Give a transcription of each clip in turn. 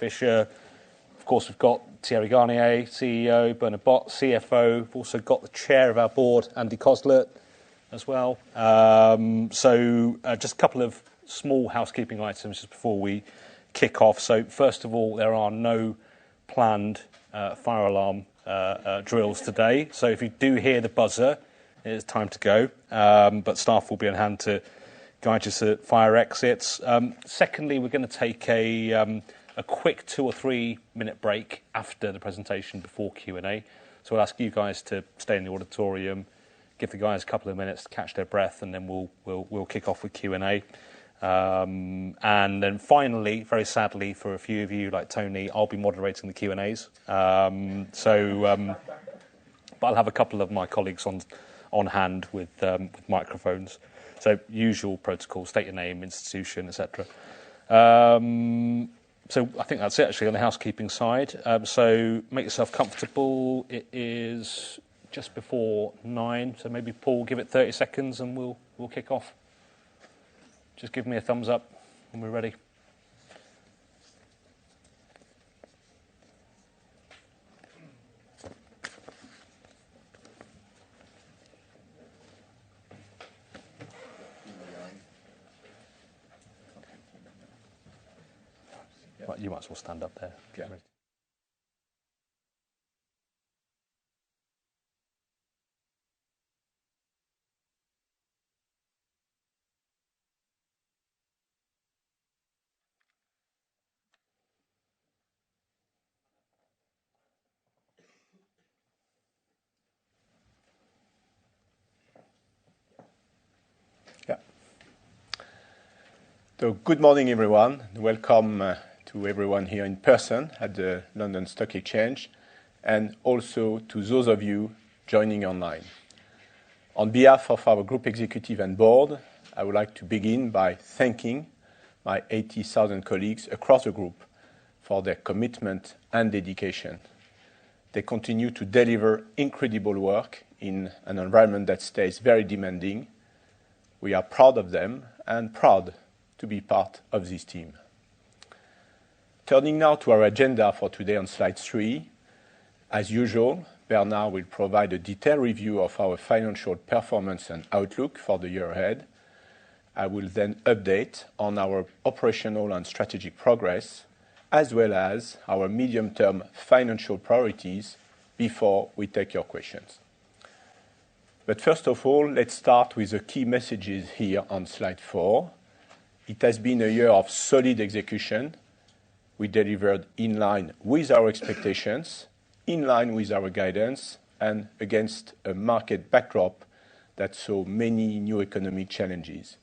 Kingfisher. Of course, we've got Thierry Garnier, CEO, Bernard Bott, CFO. We've also got the chair of our board, Andy Coslett, as well. Just a couple of small housekeeping items just before we kick off. So first of all, there are no planned fire alarm drills today. So if you do hear the buzzer, it's time to go. But staff will be on hand to guide you to fire exits. Secondly, we're going to take a quick 2 or 3 minute break after the presentation before Q&A. So we'll ask you guys to stay in the auditorium, give the guys a couple of minutes to catch their breath, and then we'll kick off with Q&A. And then finally, very sadly for a few of you like Tony, I'll be moderating the Q&As. But I'll have a couple of my colleagues on hand with microphones. So usual protocol: state your name, institution, etc. So I think that's it actually on the housekeeping side. So make yourself comfortable. It is just before 9, so maybe Paul, give it 30 seconds and we'll kick off. Just give me a thumbs up when we're ready. Right, you might as well stand up there. Get ready. So good morning, everyone. Welcome to everyone here in person at the London Stock Exchange, and also to those of you joining online. On behalf of our group executive and board, I would like to begin by thanking my 80,000 colleagues across the group for their commitment and dedication. They continue to deliver incredible work in an environment that stays very demanding. We are proud of them and proud to be part of this team. Turning now to our agenda for today on slide 3. As usual, Bernard will provide a detailed review of our financial performance and outlook for the year ahead. I will then update on our operational and strategic progress, as well as our medium-term financial priorities before we take your questions. But first of all, let's start with the key messages here on slide 4. It has been a year of solid execution. We delivered in line with our expectations, in line with our guidance, and against a market backdrop that saw many new economic challenges.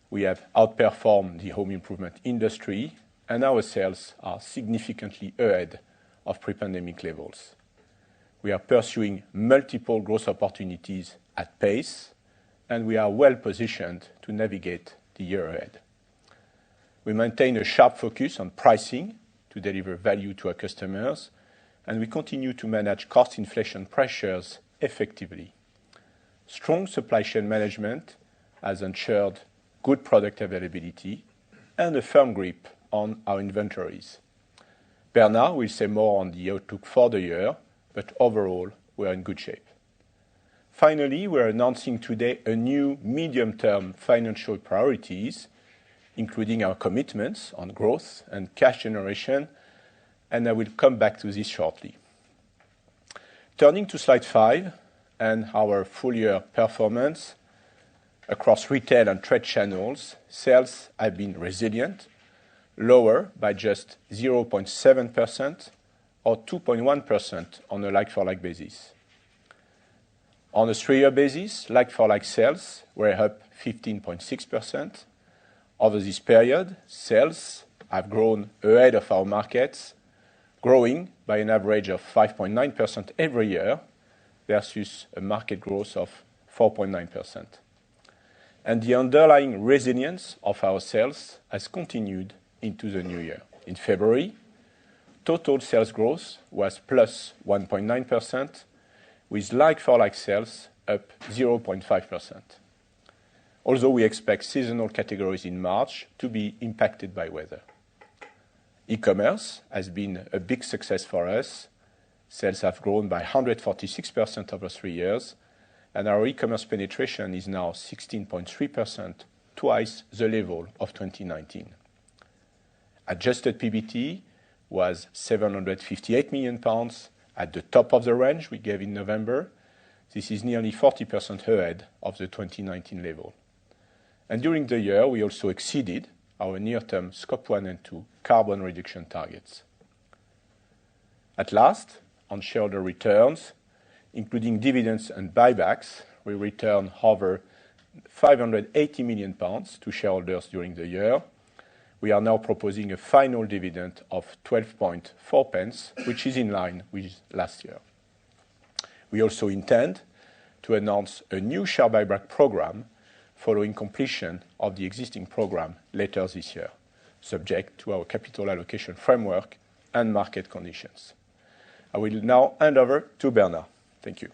We have outperformed the home improvement industry, and our sales are significantly ahead of pre-pandemic levels. We are pursuing multiple growth opportunities at pace, and we are well positioned to navigate the year ahead. We maintain a sharp focus on pricing to deliver value to our customers, and we continue to manage cost inflation pressures effectively. Strong supply chain management has ensured good product availability and a firm grip on our inventories. Bernard will say more on the outlook for the year, but overall, we are in good shape. Finally, we are announcing today a new medium-term financial priorities, including our commitments on growth and cash generation, and I will come back to this shortly. Turning to slide 5 and our full-year performance across retail and trade channels, sales have been resilient, lower by just 0.7% or 2.1% on a like-for-like basis. On a 3-year basis, like-for-like sales were up 15.6%. Over this period, sales have grown ahead of our markets, growing by an average of 5.9% every year versus a market growth of 4.9%. And the underlying resilience of our sales has continued into the new year. In February, total sales growth was plus 1.9%, with like-for-like sales up 0.5%. Although we expect seasonal categories in March to be impacted by weather. E-commerce has been a big success for us. Sales have grown by 146% over 3 years, and our e-commerce penetration is now 16.3%, twice the level of 2019. Adjusted PBT was £758 million, at the top of the range we gave in November. This is nearly 40% ahead of the 2019 level. And during the year, we also exceeded our near-term Scope 1 and 2 carbon reduction targets. At last, on shareholder returns, including dividends and buybacks, we returned over £580 million to shareholders during the year. We are now proposing a final dividend of 12.4 pence, which is in line with last year. We also intend to announce a new share buyback program following completion of the existing program later this year, subject to our capital allocation framework and market conditions. I will now hand over to Bernard. Thank you.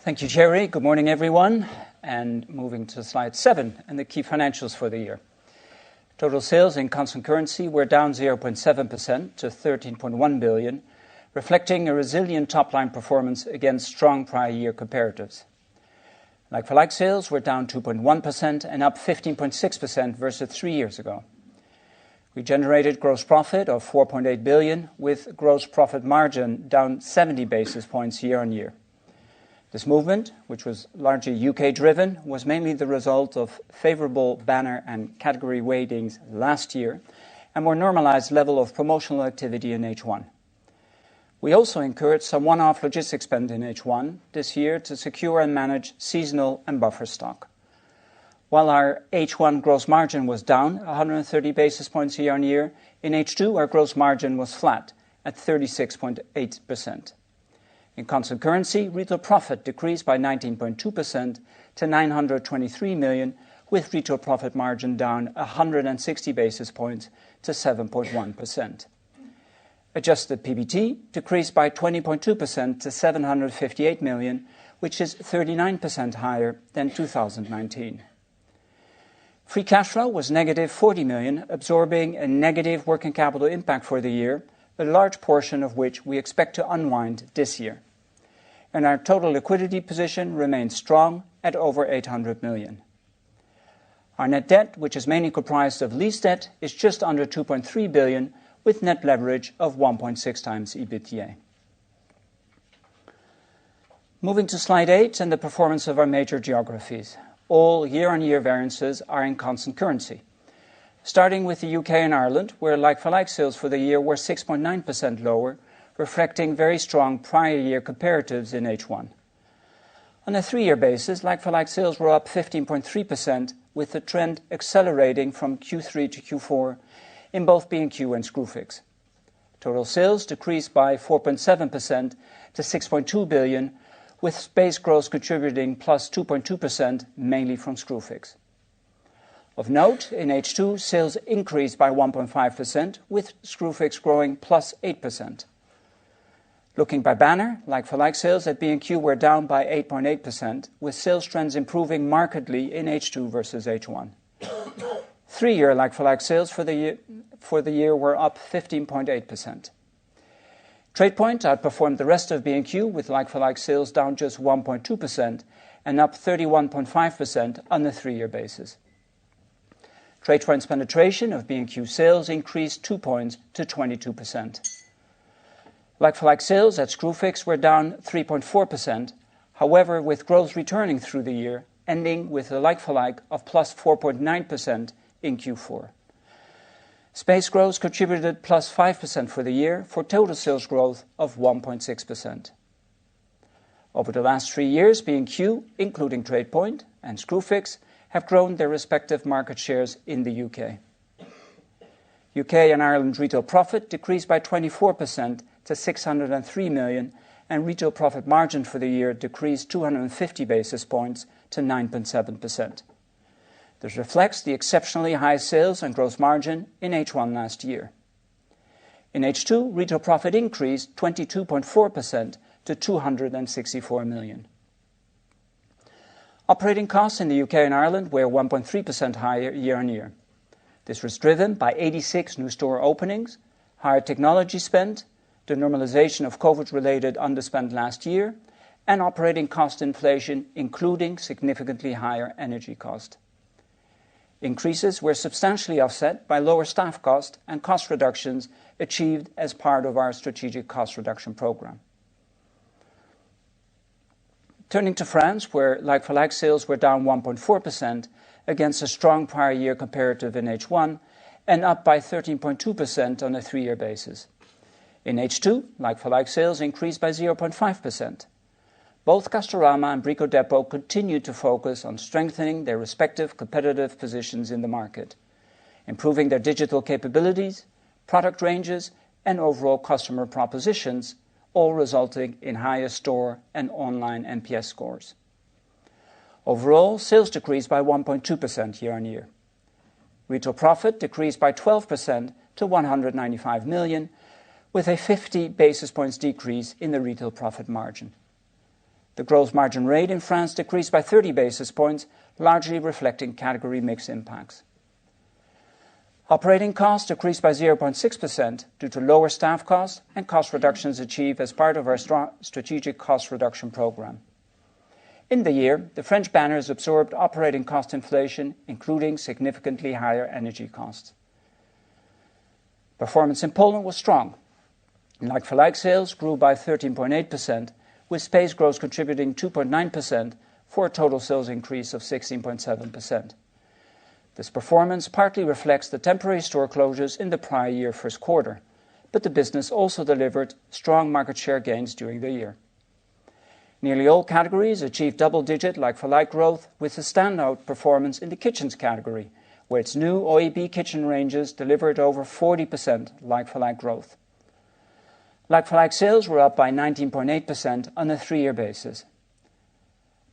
Thank you, Thierry. Good morning, everyone. And moving to slide 7 and the key financials for the year. Total sales in constant currency were down 0.7% to 13.1 billion, reflecting a resilient top-line performance against strong prior year comparatives. Like-for-like sales were down 2.1% and up 15.6% versus 3 years ago. We generated gross profit of 4.8 billion, with gross profit margin down 70 basis points year-on-year. This movement, which was largely UK-driven, was mainly the result of favourable banner and category weightings last year and more normalised level of promotional activity in H1. We also incurred some one-off logistics spend in H1 this year to secure and manage seasonal and buffer stock. While our H1 gross margin was down 130 basis points year-on-year, in H2 our gross margin was flat at 36.8%. In constant currency, retail profit decreased by 19.2% to 923 million, with retail profit margin down 160 basis points to 7.1%. Adjusted PBT decreased by 20.2% to 758 million, which is 39% higher than 2019. Free cash flow was negative 40 million, absorbing a negative working capital impact for the year, a large portion of which we expect to unwind this year. And our total liquidity position remains strong at over 800 million. Our net debt, which is mainly comprised of lease debt, is just under 2.3 billion, with net leverage of 1.6 times EBITDA. Moving to slide 8 and the performance of our major geographies. All year-on-year variances are in constant currency. Starting with the UK and Ireland, where like-for-like sales for the year were 6.9% lower, reflecting very strong prior year comparatives in H1. On a 3-year basis, like-for-like sales were up 15.3%, with the trend accelerating from Q3 to Q4 in both B&Q and Screwfix. Total sales decreased by 4.7% to 6.2 billion, with space growth contributing plus 2.2%, mainly from Screwfix. Of note, in H2, sales increased by 1.5%, with Screwfix growing plus 8%. Looking by banner, like-for-like sales at B&Q were down by 8.8%, with sales trends improving markedly in H2 versus H1. 3-year like-for-like sales for the year were up 15.8%. TradePoint outperformed the rest of B&Q, with like-for-like sales down just 1.2% and up 31.5% on the 3-year basis. TradePoint's penetration of B&Q sales increased 2 points to 22%. Like-for-like sales at Screwfix were down 3.4%, however, with growth returning through the year, ending with a like-for-like of plus 4.9% in Q4. Space growth contributed plus 5% for the year, for total sales growth of 1.6%. Over the last 3 years, B&Q, including TradePoint and Screwfix, have grown their respective market shares in the UK. UK and Ireland retail profit decreased by 24% to 603 million, and retail profit margin for the year decreased 250 basis points to 9.7%. This reflects the exceptionally high sales and gross margin in H1 last year. In H2, retail profit increased 22.4% to 264 million. Operating costs in the UK and Ireland were 1.3% higher year-on-year. This was driven by 86 new store openings, higher technology spend, the normalization of COVID-related underspend last year, and operating cost inflation, including significantly higher energy cost. Increases were substantially offset by lower staff cost and cost reductions achieved as part of our strategic cost reduction program. Turning to France, where like-for-like sales were down 1.4% against a strong prior year comparative in H1 and up by 13.2% on a three-year basis. In H2, like-for-like sales increased by 0.5%. Both Castorama and Brico Dépôt continued to focus on strengthening their respective competitive positions in the market, improving their digital capabilities, product ranges, and overall customer propositions, all resulting in higher store and online NPS scores. Overall, sales decreased by 1.2% year-on-year. Retail profit decreased by 12% to 195 million, with a 50 basis points decrease in the retail profit margin. The gross margin rate in France decreased by 30 basis points, largely reflecting category mix impacts. Operating costs decreased by 0.6% due to lower staff costs and cost reductions achieved as part of our strategic cost reduction program. In the year, the French banners absorbed operating cost inflation, including significantly higher energy costs. Performance in Poland was strong. Like-for-like sales grew by 13.8%, with space growth contributing 2.9% for a total sales increase of 16.7%. This performance partly reflects the temporary store closures in the prior year first quarter, but the business also delivered strong market share gains during the year. Nearly all categories achieved double-digit like-for-like growth, with a standout performance in the kitchens category, where its new OEB kitchen ranges delivered over 40% like-for-like growth. Like-for-like sales were up by 19.8% on a three-year basis.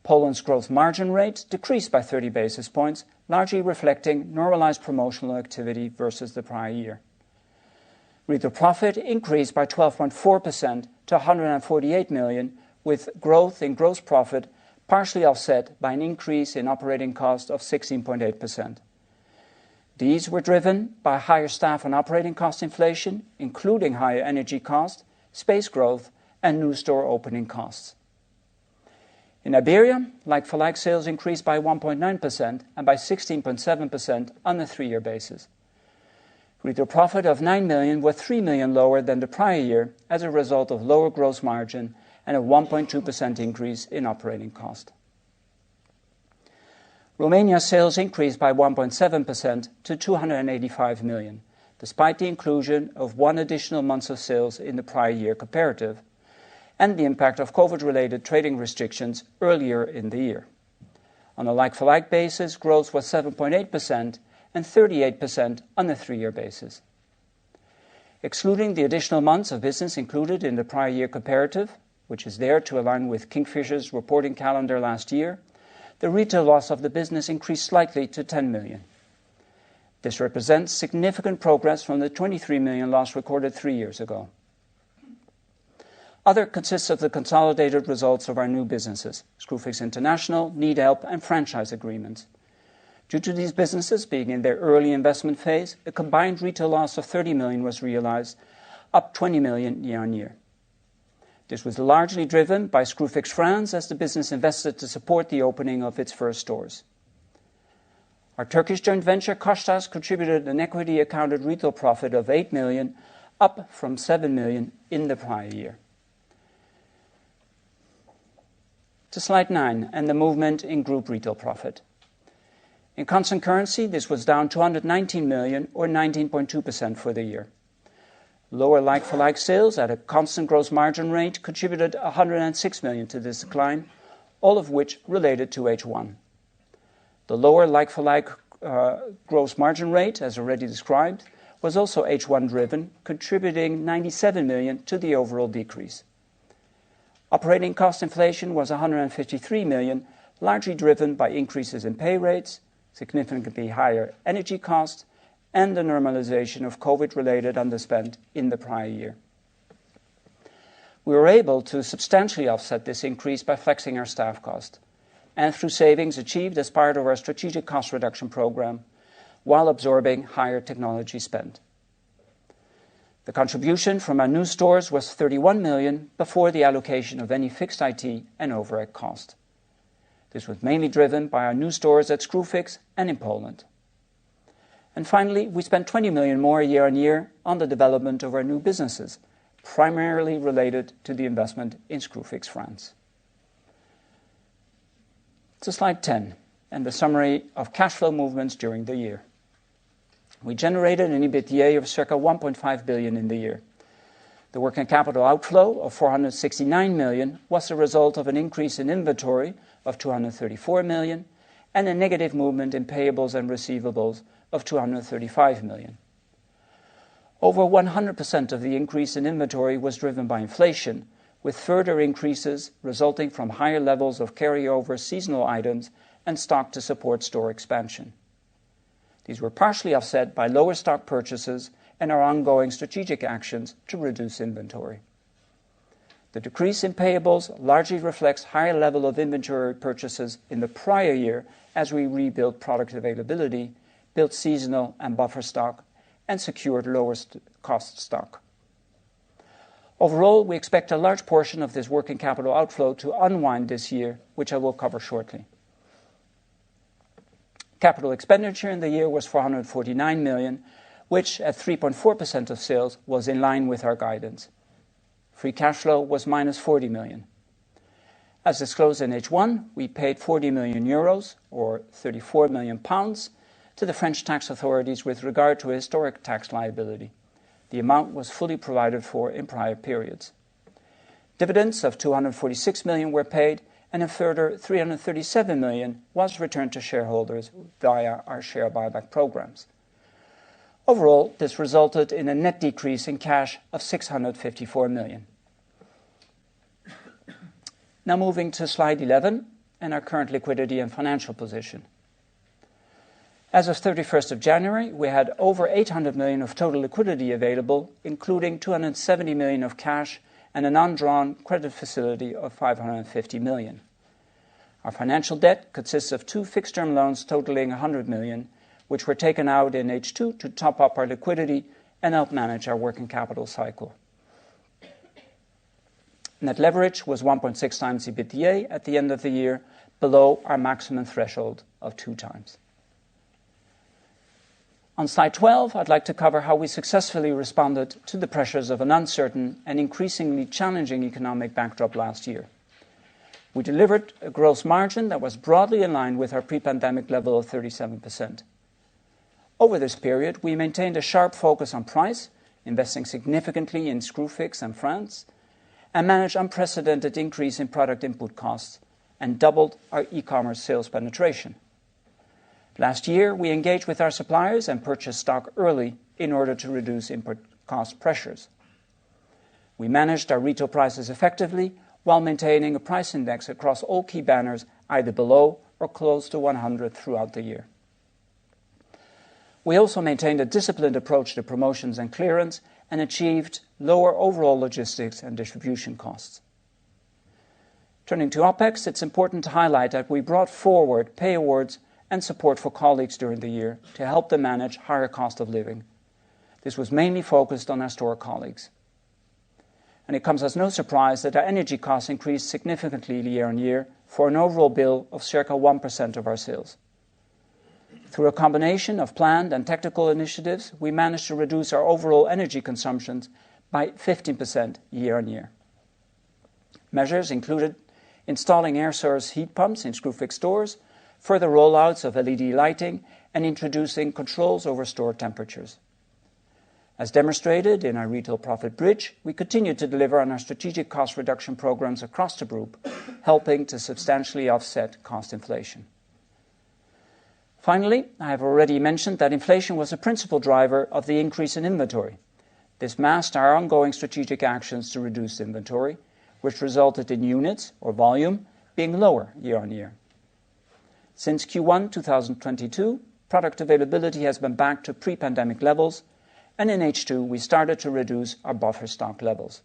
Poland's gross margin rate decreased by 30 basis points, largely reflecting normalized promotional activity versus the prior year. Retail profit increased by 12.4% to 148 million, with growth in gross profit partially offset by an increase in operating cost of 16.8%. These were driven by higher staff and operating cost inflation, including higher energy cost, space growth, and new store opening costs. In Iberia, like-for-like sales increased by 1.9% and by 16.7% on a three-year basis. Retail profit of 9 million was 3 million lower than the prior year as a result of lower gross margin and a 1.2% increase in operating cost. Romania's sales increased by 1.7% to 285 million, despite the inclusion of one additional month of sales in the prior year comparative and the impact of COVID-related trading restrictions earlier in the year. On a like-for-like basis, growth was 7.8% and 38% on a three-year basis. Excluding the additional months of business included in the prior year comparative, which is there to align with Kingfisher's reporting calendar last year, the retail loss of the business increased slightly to 10 million. This represents significant progress from the 23 million loss recorded 3 years ago. Other consists of the consolidated results of our new businesses, Screwfix International, Need Help, and franchise agreements. Due to these businesses being in their early investment phase, a combined retail loss of 30 million was realized, up 20 million year-on-year. This was largely driven by Screwfix France as the business invested to support the opening of its first stores. Our Turkish joint venture, Koçtaş, contributed an equity-accounted retail profit of 8 million, up from 7 million in the prior year. To slide 9 and the movement in group retail profit. In constant currency, this was down 219 million or 19.2% for the year. Lower like-for-like sales at a constant gross margin rate contributed 106 million to this decline, all of which related to H1. The lower like-for-like gross margin rate, as already described, was also H1 driven, contributing 97 million to the overall decrease. Operating cost inflation was 153 million, largely driven by increases in pay rates, significantly higher energy costs, and the normalization of COVID-related underspend in the prior year. We were able to substantially offset this increase by flexing our staff cost and through savings achieved as part of our strategic cost reduction program, while absorbing higher technology spend. The contribution from our new stores was 31 million before the allocation of any fixed IT and overhead cost. This was mainly driven by our new stores at Screwfix and in Poland. And finally, we spent 20 million more year on year on the development of our new businesses, primarily related to the investment in Screwfix France. To slide 10 and the summary of cash flow movements during the year. We generated an EBITDA of circa 1.5 billion in the year. The working capital outflow of 469 million was the result of an increase in inventory of 234 million and a negative movement in payables and receivables of 235 million. Over 100% of the increase in inventory was driven by inflation, with further increases resulting from higher levels of carryover seasonal items and stock to support store expansion. These were partially offset by lower stock purchases and our ongoing strategic actions to reduce inventory. The decrease in payables largely reflects higher level of inventory purchases in the prior year as we rebuilt product availability, built seasonal and buffer stock, and secured lower cost stock. Overall, we expect a large portion of this working capital outflow to unwind this year, which I will cover shortly. Capital expenditure in the year was 449 million, which at 3.4% of sales was in line with our guidance. Free cash flow was minus 40 million. As disclosed in H1, we paid 40 million euros, or 34 million pounds, to the French tax authorities with regard to a historic tax liability. The amount was fully provided for in prior periods. Dividends of 246 million were paid, and a further 337 million was returned to shareholders via our share buyback programs. Overall, this resulted in a net decrease in cash of 654 million. Now moving to slide 11 and our current liquidity and financial position. As of 31st of January, we had over 800 million of total liquidity available, including 270 million of cash and an undrawn credit facility of 550 million. Our financial debt consists of two fixed-term loans totaling 100 million, which were taken out in H2 to top up our liquidity and help manage our working capital cycle. Net leverage was 1.6 times EBITDA at the end of the year, below our maximum threshold of 2 times. On slide 12, I'd like to cover how we successfully responded to the pressures of an uncertain and increasingly challenging economic backdrop last year. We delivered a gross margin that was broadly in line with our pre-pandemic level of 37%. Over this period, we maintained a sharp focus on price, investing significantly in Screwfix and France, and managed unprecedented increase in product input costs and doubled our e-commerce sales penetration. Last year, we engaged with our suppliers and purchased stock early in order to reduce input cost pressures. We managed our retail prices effectively while maintaining a price index across all key banners either below or close to 100 throughout the year. We also maintained a disciplined approach to promotions and clearance and achieved lower overall logistics and distribution costs. Turning to OPEX, it's important to highlight that we brought forward pay awards and support for colleagues during the year to help them manage higher cost of living. This was mainly focused on our store colleagues. And it comes as no surprise that our energy costs increased significantly year on year for an overall bill of circa 1% of our sales. Through a combination of planned and tactical initiatives, we managed to reduce our overall energy consumptions by 15% year on year. Measures included installing air source heat pumps in Screwfix stores, further rollouts of LED lighting, and introducing controls over store temperatures. As demonstrated in our retail profit bridge, we continue to deliver on our strategic cost reduction programs across the group, helping to substantially offset cost inflation. Finally, I have already mentioned that inflation was a principal driver of the increase in inventory. This masked our ongoing strategic actions to reduce inventory, which resulted in units, or volume, being lower year on year. Since Q1 2022, product availability has been back to pre-pandemic levels, and in H2 we started to reduce our buffer stock levels.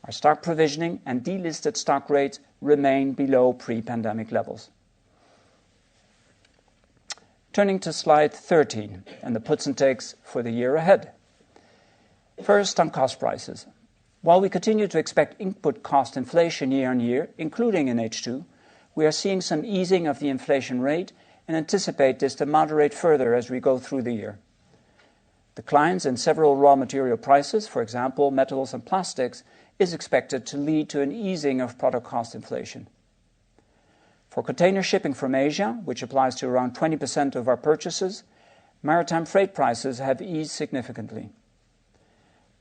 Our stock provisioning and delisted stock rates remain below pre-pandemic levels. Turning to slide 13 and the puts and takes for the year ahead. First, on cost prices. While we continue to expect input cost inflation year on year, including in H2, we are seeing some easing of the inflation rate and anticipate this to moderate further as we go through the year. Declines in several raw material prices, for example, metals and plastics, is expected to lead to an easing of product cost inflation. For container shipping from Asia, which applies to around 20% of our purchases, maritime freight prices have eased significantly.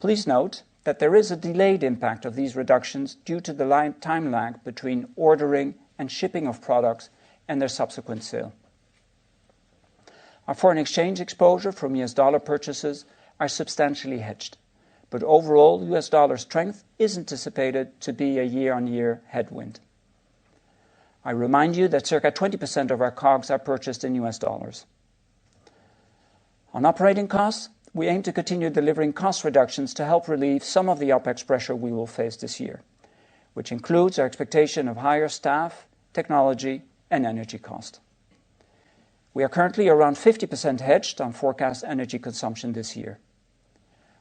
Please note that there is a delayed impact of these reductions due to the time lag between ordering and shipping of products and their subsequent sale. Our foreign exchange exposure from US dollar purchases are substantially hedged, but overall US dollar strength is anticipated to be a year-on-year headwind. I remind you that circa 20% of our COGS are purchased in US dollars. On operating costs, we aim to continue delivering cost reductions to help relieve some of the OPEX pressure we will face this year, which includes our expectation of higher staff, technology, and energy cost. We are currently around 50% hedged on forecast energy consumption this year.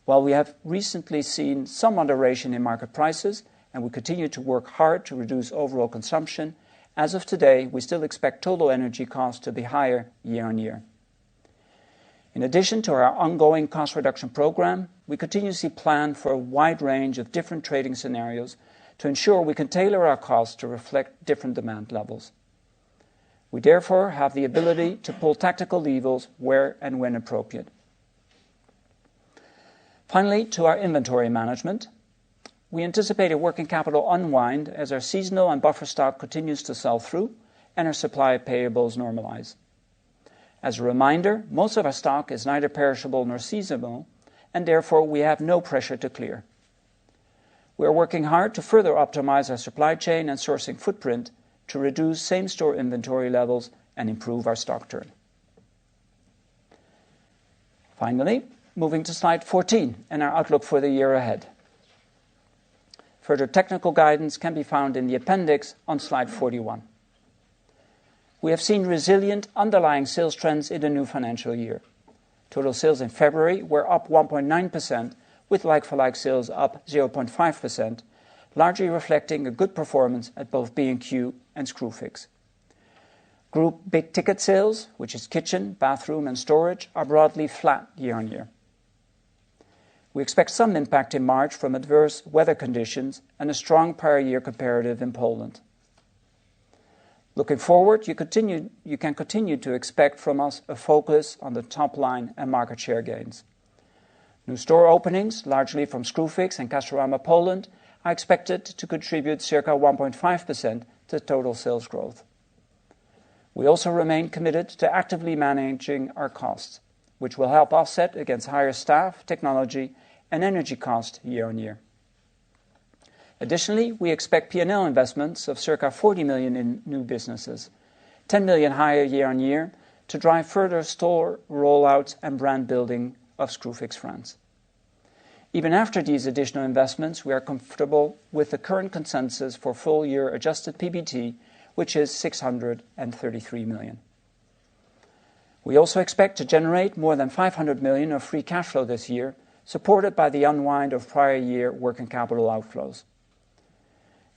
While we have recently seen some moderation in market prices and we continue to work hard to reduce overall consumption, as of today, we still expect total energy costs to be higher year on year. In addition to our ongoing cost reduction program, we continuously plan for a wide range of different trading scenarios to ensure we can tailor our costs to reflect different demand levels. We therefore have the ability to pull tactical levers where and when appropriate. Finally, to our inventory management. We anticipate a working capital unwind as our seasonal and buffer stock continues to sell through and our supply payables normalize. As a reminder, most of our stock is neither perishable nor seasonal, and therefore we have no pressure to clear. We are working hard to further optimize our supply chain and sourcing footprint to reduce same-store inventory levels and improve our stock turn. Finally, moving to slide 14 and our outlook for the year ahead. Further technical guidance can be found in the appendix on slide 41. We have seen resilient underlying sales trends in the new financial year. Total sales in February were up 1.9%, with like-for-like sales up 0.5%, largely reflecting a good performance at both B&Q and Screwfix. Group big-ticket sales, which is kitchen, bathroom and storage, are broadly flat year-on-year. We expect some impact in March from adverse weather conditions and a strong prior year comparative in Poland. Looking forward, you can continue to expect from us a focus on the top line and market share gains. New store openings, largely from Screwfix and Castorama Poland, are expected to contribute circa 1.5% to total sales growth. We also remain committed to actively managing our costs, which will help offset against higher staff, technology and energy cost year on year. Additionally, we expect P&L investments of circa 40 million in new businesses, 10 million higher year on year, to drive further store rollouts and brand building of Screwfix France. Even after these additional investments, we are comfortable with the current consensus for full year adjusted PBT, which is 633 million. We also expect to generate more than 500 million of free cash flow this year, supported by the unwind of prior year working capital outflows.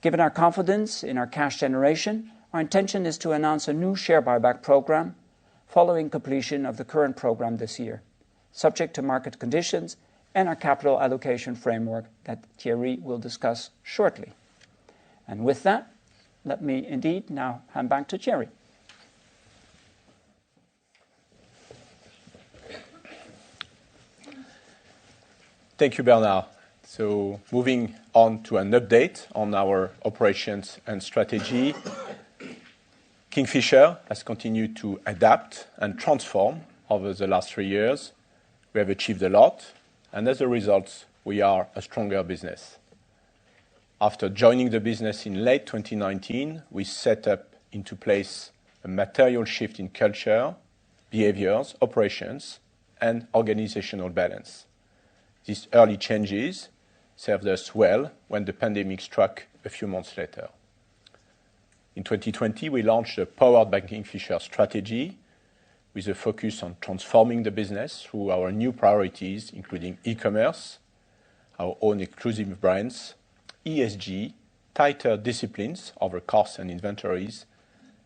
Given our confidence in our cash generation, our intention is to announce a new share buyback program following completion of the current program this year, subject to market conditions and our capital allocation framework that Thierry will discuss shortly. And with that, let me indeed now hand back to Thierry. Thank you, Bernard. So moving on to an update on our operations and strategy. Kingfisher has continued to adapt and transform over the last 3 years. We have achieved a lot, and as a result, we are a stronger business. After joining the business in late 2019, we set up into place a material shift in culture, behaviors, operations, and organizational balance. These early changes served us well when the pandemic struck a few months later. In 2020, we launched a Powered by Kingfisher strategy with a focus on transforming the business through our new priorities, including e-commerce, our own exclusive brands, ESG, tighter disciplines over costs and inventories,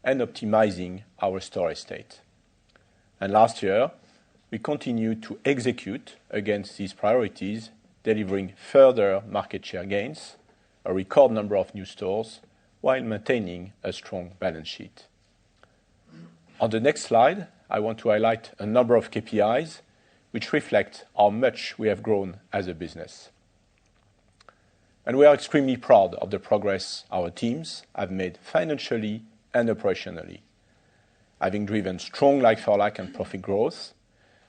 and optimizing our store estate. And last year, we continued to execute against these priorities, delivering further market share gains, a record number of new stores, while maintaining a strong balance sheet. On the next slide, I want to highlight a number of KPIs which reflect how much we have grown as a business. And we are extremely proud of the progress our teams have made financially and operationally. Having driven strong like-for-like and profit growth,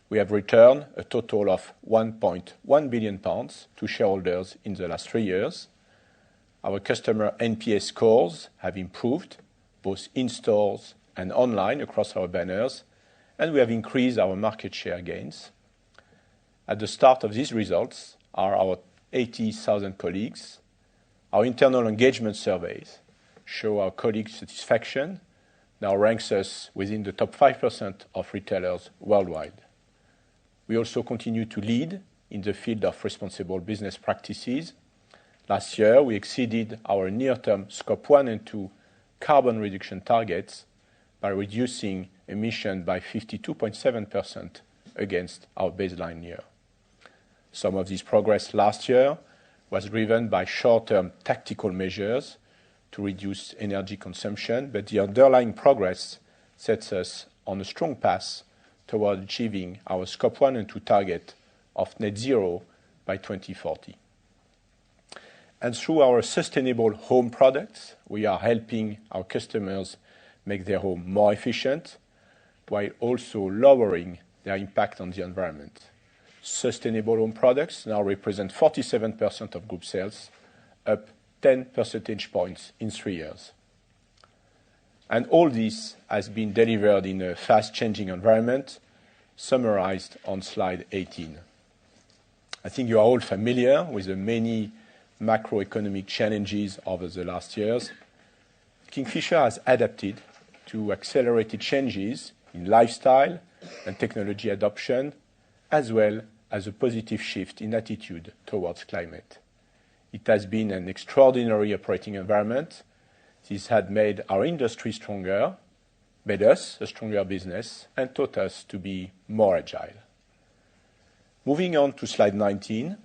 we have returned a total of £1.1 billion to shareholders in the last 3 years. Our customer NPS scores have improved, both in stores and online across our banners, and we have increased our market share gains. At the start of these results are our 80,000 colleagues. Our internal engagement surveys show our colleague satisfaction now ranks us within the top 5% of retailers worldwide. We also continue to lead in the field of responsible business practices. Last year, we exceeded our near-term Scope 1 and 2 carbon reduction targets by reducing emissions by 52.7% against our baseline year. Some of this progress last year was driven by short-term tactical measures to reduce energy consumption, but the underlying progress sets us on a strong path toward achieving our Scope 1 and 2 target of net zero by 2040. And through our sustainable home products, we are helping our customers make their home more efficient while also lowering their impact on the environment. Sustainable home products now represent 47% of group sales, up 10 percentage points in 3 years. And all this has been delivered in a fast-changing environment, summarized on slide 18. I think you are all familiar with the many macroeconomic challenges over the last years. Kingfisher has adapted to accelerated changes in lifestyle and technology adoption, as well as a positive shift in attitude towards climate. It has been an extraordinary operating environment. This had made our industry stronger, made us a stronger business, and taught us to be more agile. Moving on to slide 19,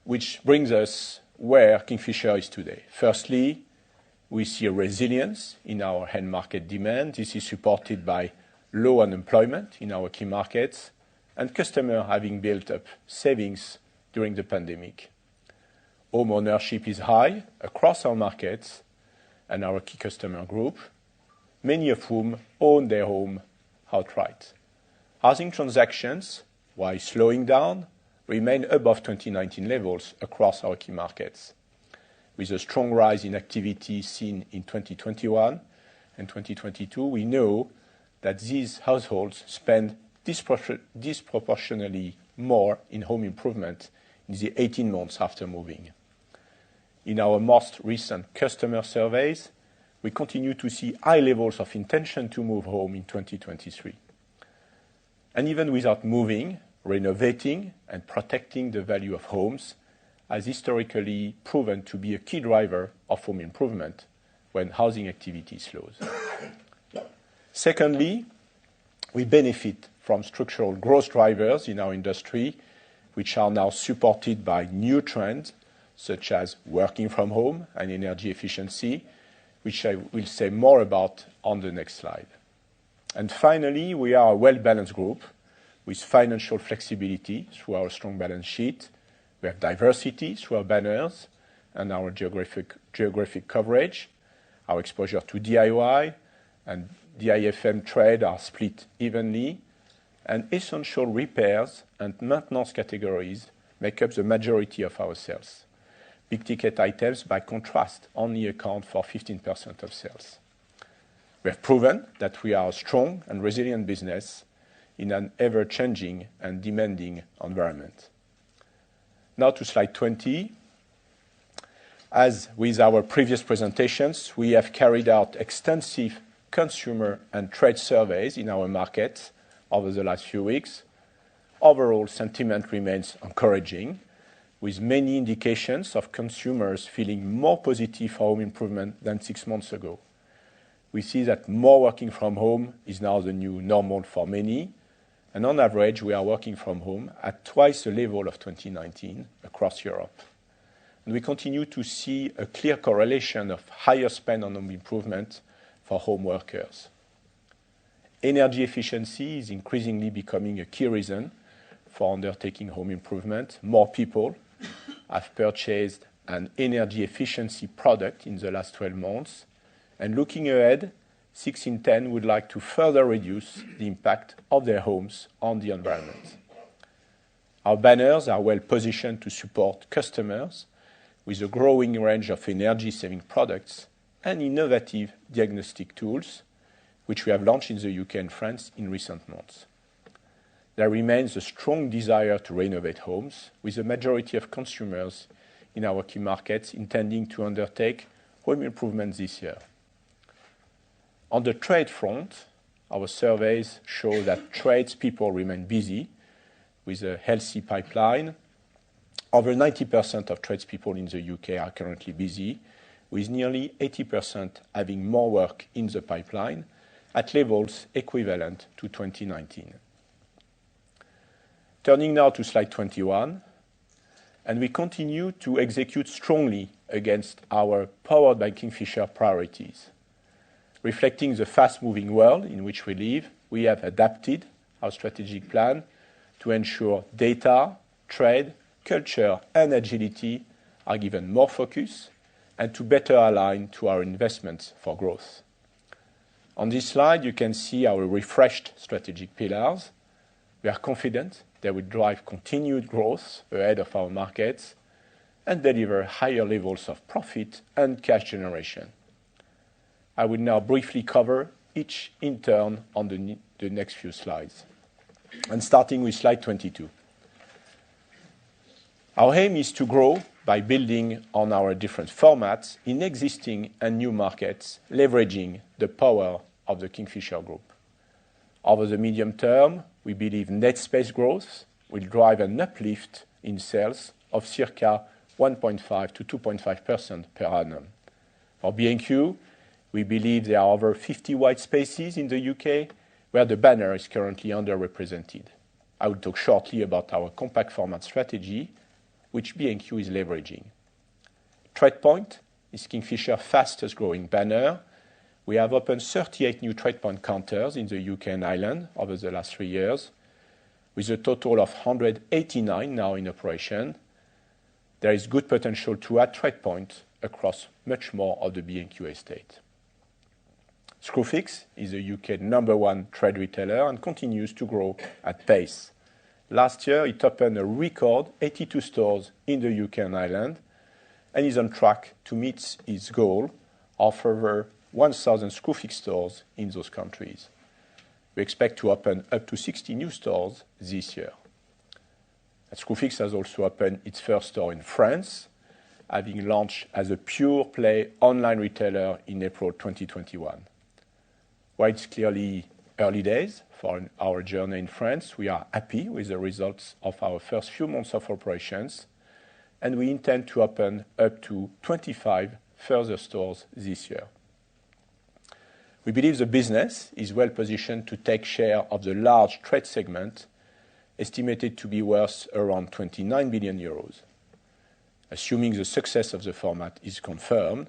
which brings us where Kingfisher is today. Firstly, we see a resilience in our end market demand. This is supported by low unemployment in our key markets and customers having built up savings during the pandemic. Home ownership is high across our markets and our key customer group, many of whom own their home outright. Housing transactions, while slowing down, remain above 2019 levels across our key markets. With a strong rise in activity seen in 2021 and 2022, we know that these households spend disproportionately more in home improvement in the 18 months after moving. In our most recent customer surveys, we continue to see high levels of intention to move home in 2023. And even without moving, renovating and protecting the value of homes has historically proven to be a key driver of home improvement when housing activity slows. Secondly, we benefit from structural growth drivers in our industry, which are now supported by new trends such as working from home and energy efficiency, which I will say more about on the next slide. And finally, we are a well-balanced group with financial flexibility through our strong balance sheet. We have diversity through our banners and our geographic coverage. Our exposure to DIY and DIFM trade are split evenly, and essential repairs and maintenance categories make up the majority of our sales. Big-ticket items, by contrast, only account for 15% of sales. We have proven that we are a strong and resilient business in an ever-changing and demanding environment. Now to slide 20. As with our previous presentations, we have carried out extensive consumer and trade surveys in our markets over the last few weeks. Overall sentiment remains encouraging, with many indications of consumers feeling more positive for home improvement than 6 months ago. We see that more working from home is now the new normal for many, and on average, we are working from home at twice the level of 2019 across Europe. And we continue to see a clear correlation of higher spend on home improvement for home workers. Energy efficiency is increasingly becoming a key reason for undertaking home improvement. More people have purchased an energy efficiency product in the last 12 months. And looking ahead, 6 in 10 would like to further reduce the impact of their homes on the environment. Our banners are well positioned to support customers with a growing range of energy-saving products and innovative diagnostic tools, which we have launched in the UK and France in recent months. There remains a strong desire to renovate homes, with a majority of consumers in our key markets intending to undertake home improvements this year. On the trade front, our surveys show that tradespeople remain busy with a healthy pipeline. Over 90% of tradespeople in the UK are currently busy, with nearly 80% having more work in the pipeline at levels equivalent to 2019. Turning now to slide 21, and we continue to execute strongly against our Powered by Kingfisher priorities. Reflecting the fast-moving world in which we live, we have adapted our strategic plan to ensure data, trade, culture, and agility are given more focus and to better align to our investments for growth. On this slide, you can see our refreshed strategic pillars. We are confident they will drive continued growth ahead of our markets and deliver higher levels of profit and cash generation. I will now briefly cover each in turn on the next few slides. And starting with slide 22. Our aim is to grow by building on our different formats in existing and new markets, leveraging the power of the Kingfisher Group. Over the medium term, we believe net space growth will drive an uplift in sales of circa 1.5 to 2.5% per annum. For B&Q, we believe there are over 50 white spaces in the UK where the banner is currently underrepresented. I will talk shortly about our compact format strategy, which B&Q is leveraging. TradePoint is Kingfisher's fastest growing banner. We have opened 38 new TradePoint counters in the UK and Ireland over the last 3 years, with a total of 189 now in operation. There is good potential to add TradePoint across much more of the B&Q estate. Screwfix is the UK's #1 trade retailer and continues to grow at pace. Last year, it opened a record 82 stores in the UK and Ireland and is on track to meet its goal of over 1,000 Screwfix stores in those countries. We expect to open up to 60 new stores this year. Screwfix has also opened its first store in France, having launched as a pure-play online retailer in April 2021. While it's clearly early days for our journey in France, we are happy with the results of our first few months of operations, and we intend to open up to 25 further stores this year. We believe the business is well positioned to take share of the large trade segment, estimated to be worth around 29 billion euros. Assuming the success of the format is confirmed,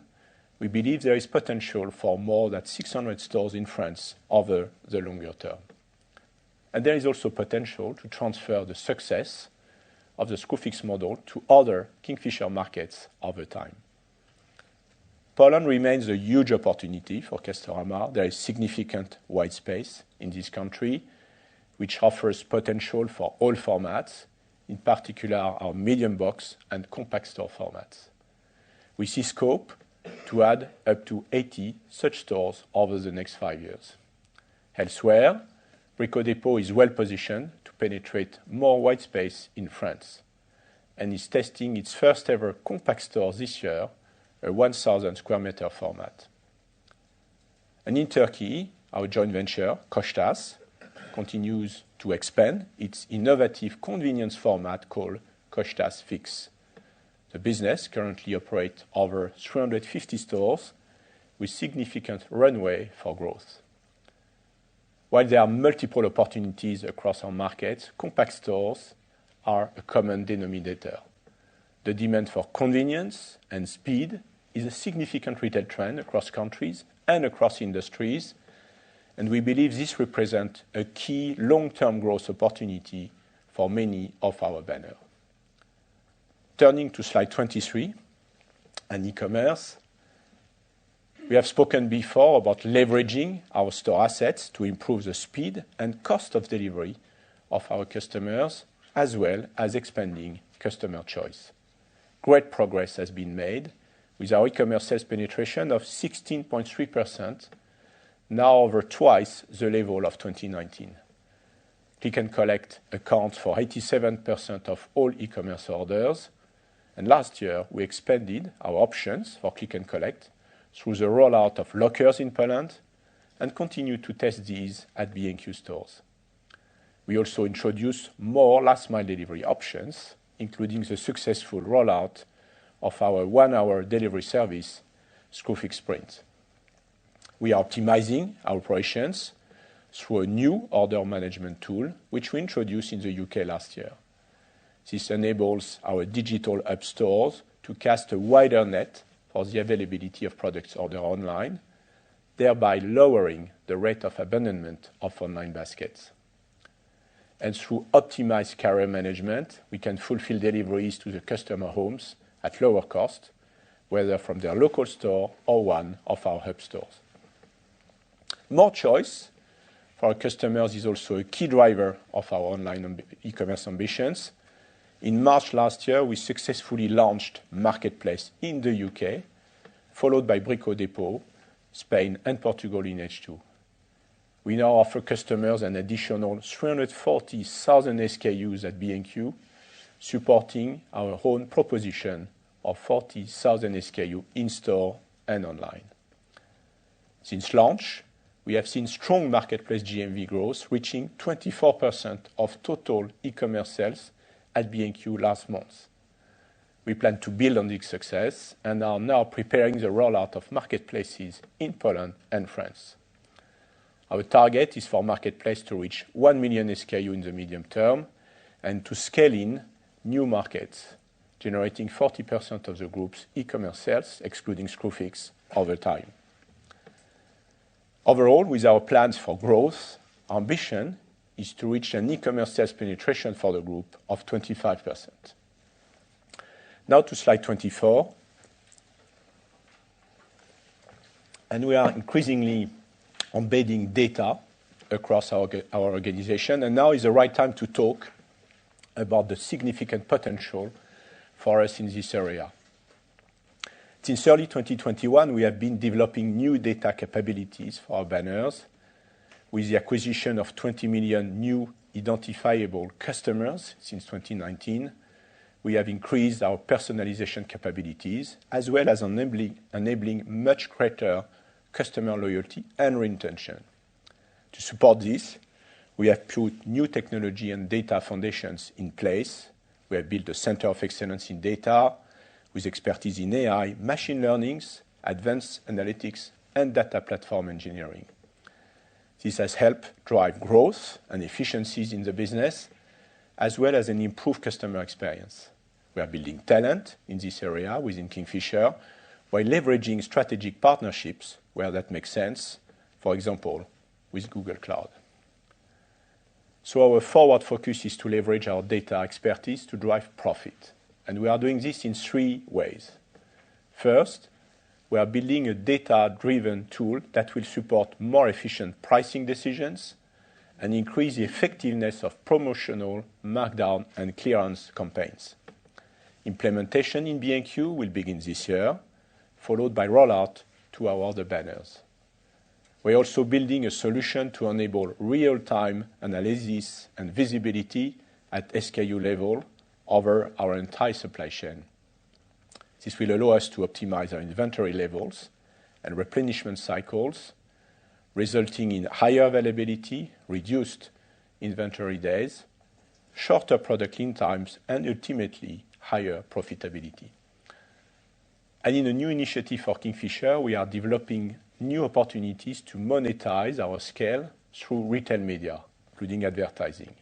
we believe there is potential for more than 600 stores in France over the longer term. And there is also potential to transfer the success of the Screwfix model to other Kingfisher markets over time. Poland remains a huge opportunity for Castorama. There is significant white space in this country, which offers potential for all formats, in particular our medium box and compact store formats. We see scope to add up to 80 such stores over the next 5 years. Elsewhere, Brico Dépôt is well positioned to penetrate more white space in France and is testing its first ever compact store this year a 1,000 square meter format. And in Turkey, our joint venture, Koçtaş, continues to expand its innovative convenience format called Koçtaş Fix. The business currently operates over 350 stores with significant runway for growth. While there are multiple opportunities across our markets, compact stores are a common denominator. The demand for convenience and speed is a significant retail trend across countries and across industries, and we believe this represents a key long-term growth opportunity for many of our banners. Turning to slide 23 and e-commerce, we have spoken before about leveraging our store assets to improve the speed and cost of delivery of our customers, as well as expanding customer choice. Great progress has been made with our e-commerce sales penetration of 16.3%, now over twice the level of 2019. Click and collect accounts for 87% of all e-commerce orders, and last year we expanded our options for click and collect through the rollout of lockers in Poland and continue to test these at B&Q stores. We also introduced more last-mile delivery options, including the successful rollout of our one-hour delivery service, Screwfix Sprint. We are optimizing our operations through a new order management tool, which we introduced in the UK last year. This enables our digital hub stores to cast a wider net for the availability of products ordered online, thereby lowering the rate of abandonment of online baskets. And through optimized carrier management, we can fulfill deliveries to the customer homes at lower cost, whether from their local store or one of our hub stores. More choice for our customers is also a key driver of our online e-commerce ambitions. In March last year, we successfully launched Marketplace in the UK, followed by Brico Dépôt, Spain and Portugal in H2. We now offer customers an additional 340,000 SKUs at B&Q, supporting our own proposition of 40,000 SKU in-store and online. Since launch, we have seen strong marketplace GMV growth, reaching 24% of total e-commerce sales at B&Q last month. We plan to build on this success and are now preparing the rollout of marketplaces in Poland and France. Our target is for Marketplace to reach 1 million SKU in the medium term and to scale in new markets, generating 40% of the group's e-commerce sales, excluding Screwfix, over time. Overall, with our plans for growth, our ambition is to reach an e-commerce sales penetration for the group of 25%. Now to slide 24. And we are increasingly embedding data across our organization, and now is the right time to talk about the significant potential for us in this area. Since early 2021, we have been developing new data capabilities for our banners with the acquisition of 20 million new identifiable customers since 2019. We have increased our personalization capabilities as well as enabling much greater customer loyalty and retention. To support this, we have put new technology and data foundations in place. We have built a center of excellence in data with expertise in AI, machine learning, advanced analytics, and data platform engineering. This has helped drive growth and efficiencies in the business, as well as an improved customer experience. We are building talent in this area within Kingfisher, while leveraging strategic partnerships where that makes sense, for example, with Google Cloud. So our forward focus is to leverage our data expertise to drive profit. And we are doing this in 3 ways. First, we are building a data-driven tool that will support more efficient pricing decisions and increase the effectiveness of promotional, markdown, and clearance campaigns. Implementation in B&Q will begin this year, followed by rollout to our other banners. We're also building a solution to enable real-time analysis and visibility at SKU level over our entire supply chain. This will allow us to optimize our inventory levels and replenishment cycles, resulting in higher availability, reduced inventory days, shorter product lead times, and ultimately higher profitability. And in a new initiative for Kingfisher, we are developing new opportunities to monetize our scale through retail media, including advertising.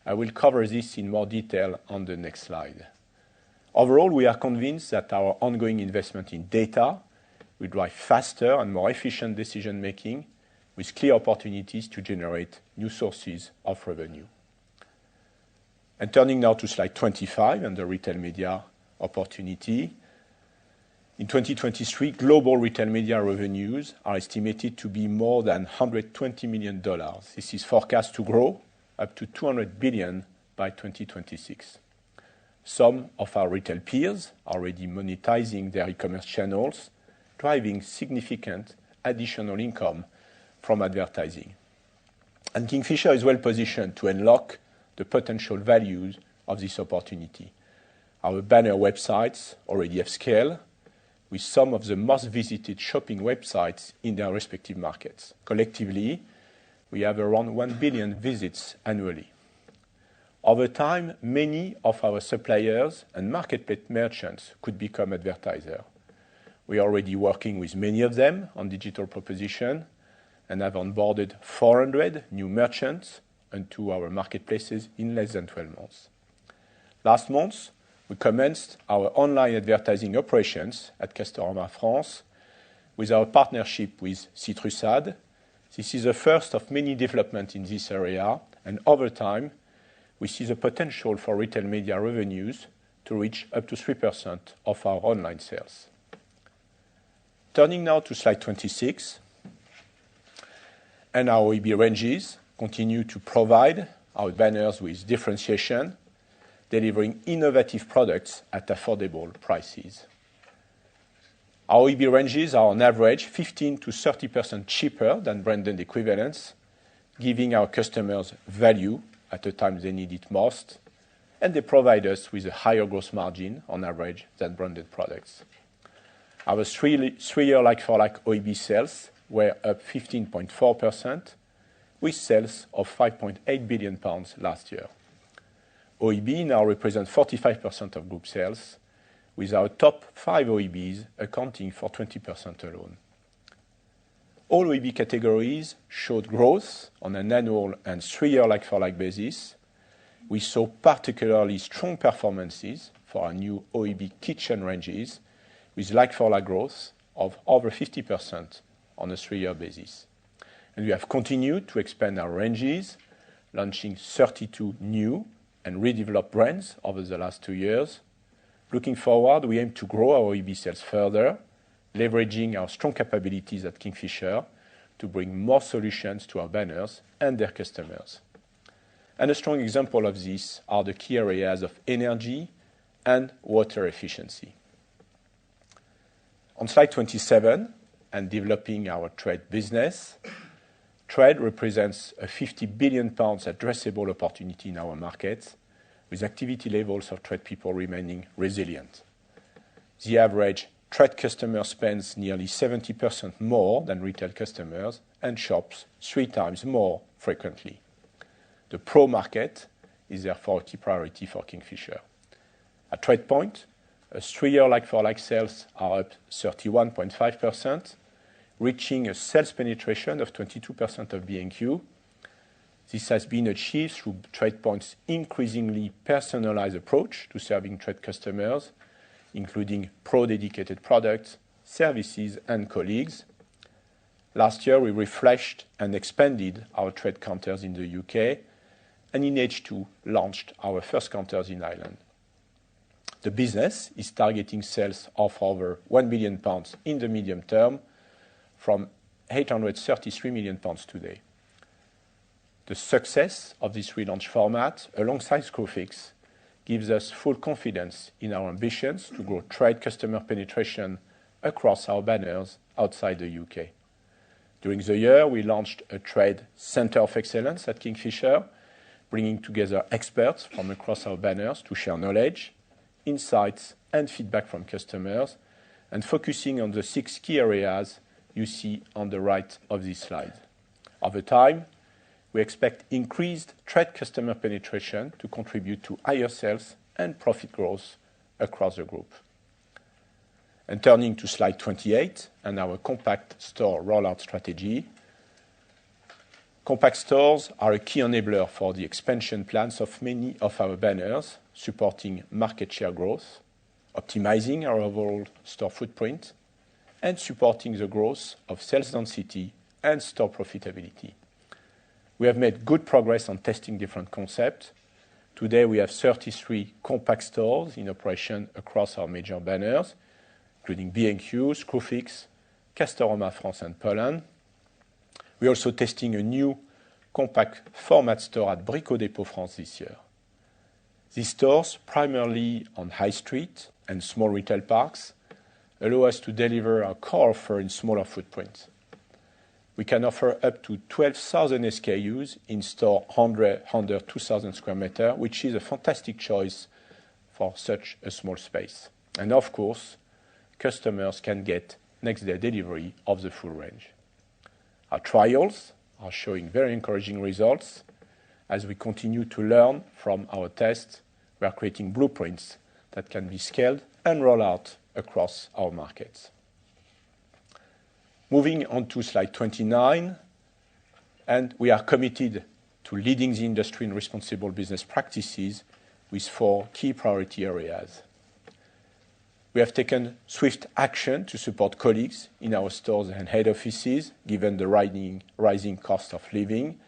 I will cover this in more detail on the next slide. Overall, we are convinced that our ongoing investment in data will drive faster and more efficient decision-making with clear opportunities to generate new sources of revenue. And turning now to slide 25 and the retail media opportunity. In 2023, global retail media revenues are estimated to be more than $120 million. This is forecast to grow up to $200 billion by 2026. Some of our retail peers are already monetizing their e-commerce channels, driving significant additional income from advertising. And Kingfisher is well positioned to unlock the potential values of this opportunity. Our banner websites already have scale, with some of the most visited shopping websites in their respective markets. Collectively, we have around 1 billion visits annually. Over time, many of our suppliers and marketplace merchants could become advertisers. We are already working with many of them on digital proposition and have onboarded 400 new merchants into our marketplaces in less than 12 months. Last month, we commenced our online advertising operations at Castorama France with our partnership with Citrusade. This is the first of many developments in this area, and over time, we see the potential for retail media revenues to reach up to 3% of our online sales. Turning now to slide 26, and our OEB ranges continue to provide our banners with differentiation, delivering innovative products at affordable prices. Our OEB ranges are on average 15 to 30% cheaper than branded equivalents, giving our customers value at the time they need it most, and they provide us with a higher gross margin on average than branded products. Our three-year like-for-like OEB sales were up 15.4%, with sales of £5.8 billion last year. OEB now represents 45% of group sales, with our top 5 OEBs accounting for 20% alone. All OEB categories showed growth on an annual and 3-year like-for-like basis. We saw particularly strong performances for our new OEB kitchen ranges, with like-for-like growth of over 50% on a 3-year basis. And we have continued to expand our ranges, launching 32 new and redeveloped brands over the last 2 years. Looking forward, we aim to grow our OEB sales further, leveraging our strong capabilities at Kingfisher to bring more solutions to our banners and their customers. And a strong example of this are the key areas of energy and water efficiency. On slide 27, and developing our trade business, trade represents a £50 billion addressable opportunity in our markets, with activity levels of trade people remaining resilient. The average trade customer spends nearly 70% more than retail customers and shops 3 times more frequently. The pro market is therefore a key priority for Kingfisher. At TradePoint, a 3-year like-for-like sales are up 31.5%, reaching a sales penetration of 22% of B&Q. This has been achieved through TradePoint's increasingly personalized approach to serving trade customers, including pro-dedicated products, services, and colleagues. Last year, we refreshed and expanded our trade counters in the UK, and in H2, launched our first counters in Ireland. The business is targeting sales of over £1 billion in the medium term, from £833 million today. The success of this relaunch format, alongside Screwfix, gives us full confidence in our ambitions to grow trade customer penetration across our banners outside the UK. During the year, we launched a trade centre of excellence at Kingfisher, bringing together experts from across our banners to share knowledge, insights, and feedback from customers, and focusing on the 6 key areas you see on the right of this slide. Over time, we expect increased trade customer penetration to contribute to higher sales and profit growth across the group. And turning to slide 28 and our compact store rollout strategy. Compact stores are a key enabler for the expansion plans of many of our banners, supporting market share growth, optimizing our overall store footprint, and supporting the growth of sales density and store profitability. We have made good progress on testing different concepts. Today, we have 33 compact stores in operation across our major banners, including B&Q, Screwfix, Castorama France and Poland. We're also testing a new compact format store at Brico Dépôt France this year. These stores, primarily on high street and small retail parks, allow us to deliver our core offer in smaller footprints. We can offer up to 12,000 SKUs in store under 2,000 square meters, which is a fantastic choice for such a small space. And of course, customers can get next-day delivery of the full range. Our trials are showing very encouraging results. As we continue to learn from our tests, we are creating blueprints that can be scaled and rolled out across our markets. Moving on to slide 29, and we are committed to leading the industry in responsible business practices with 4 key priority areas. We have taken swift action to support colleagues in our stores and head offices, given the rising cost of living.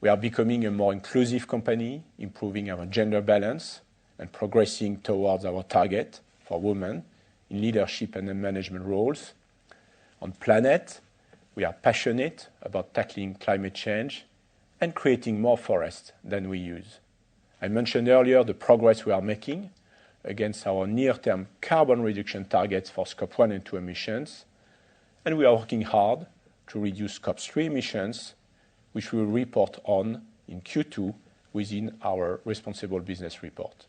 We are becoming a more inclusive company, improving our gender balance and progressing towards our target for women in leadership and in management roles. On planet, we are passionate about tackling climate change and creating more forests than we use. I mentioned earlier the progress we are making against our near-term carbon reduction targets for Scope 1 and 2 emissions, and we are working hard to reduce Scope 3 emissions, which we will report on in Q2 within our Responsible Business Report.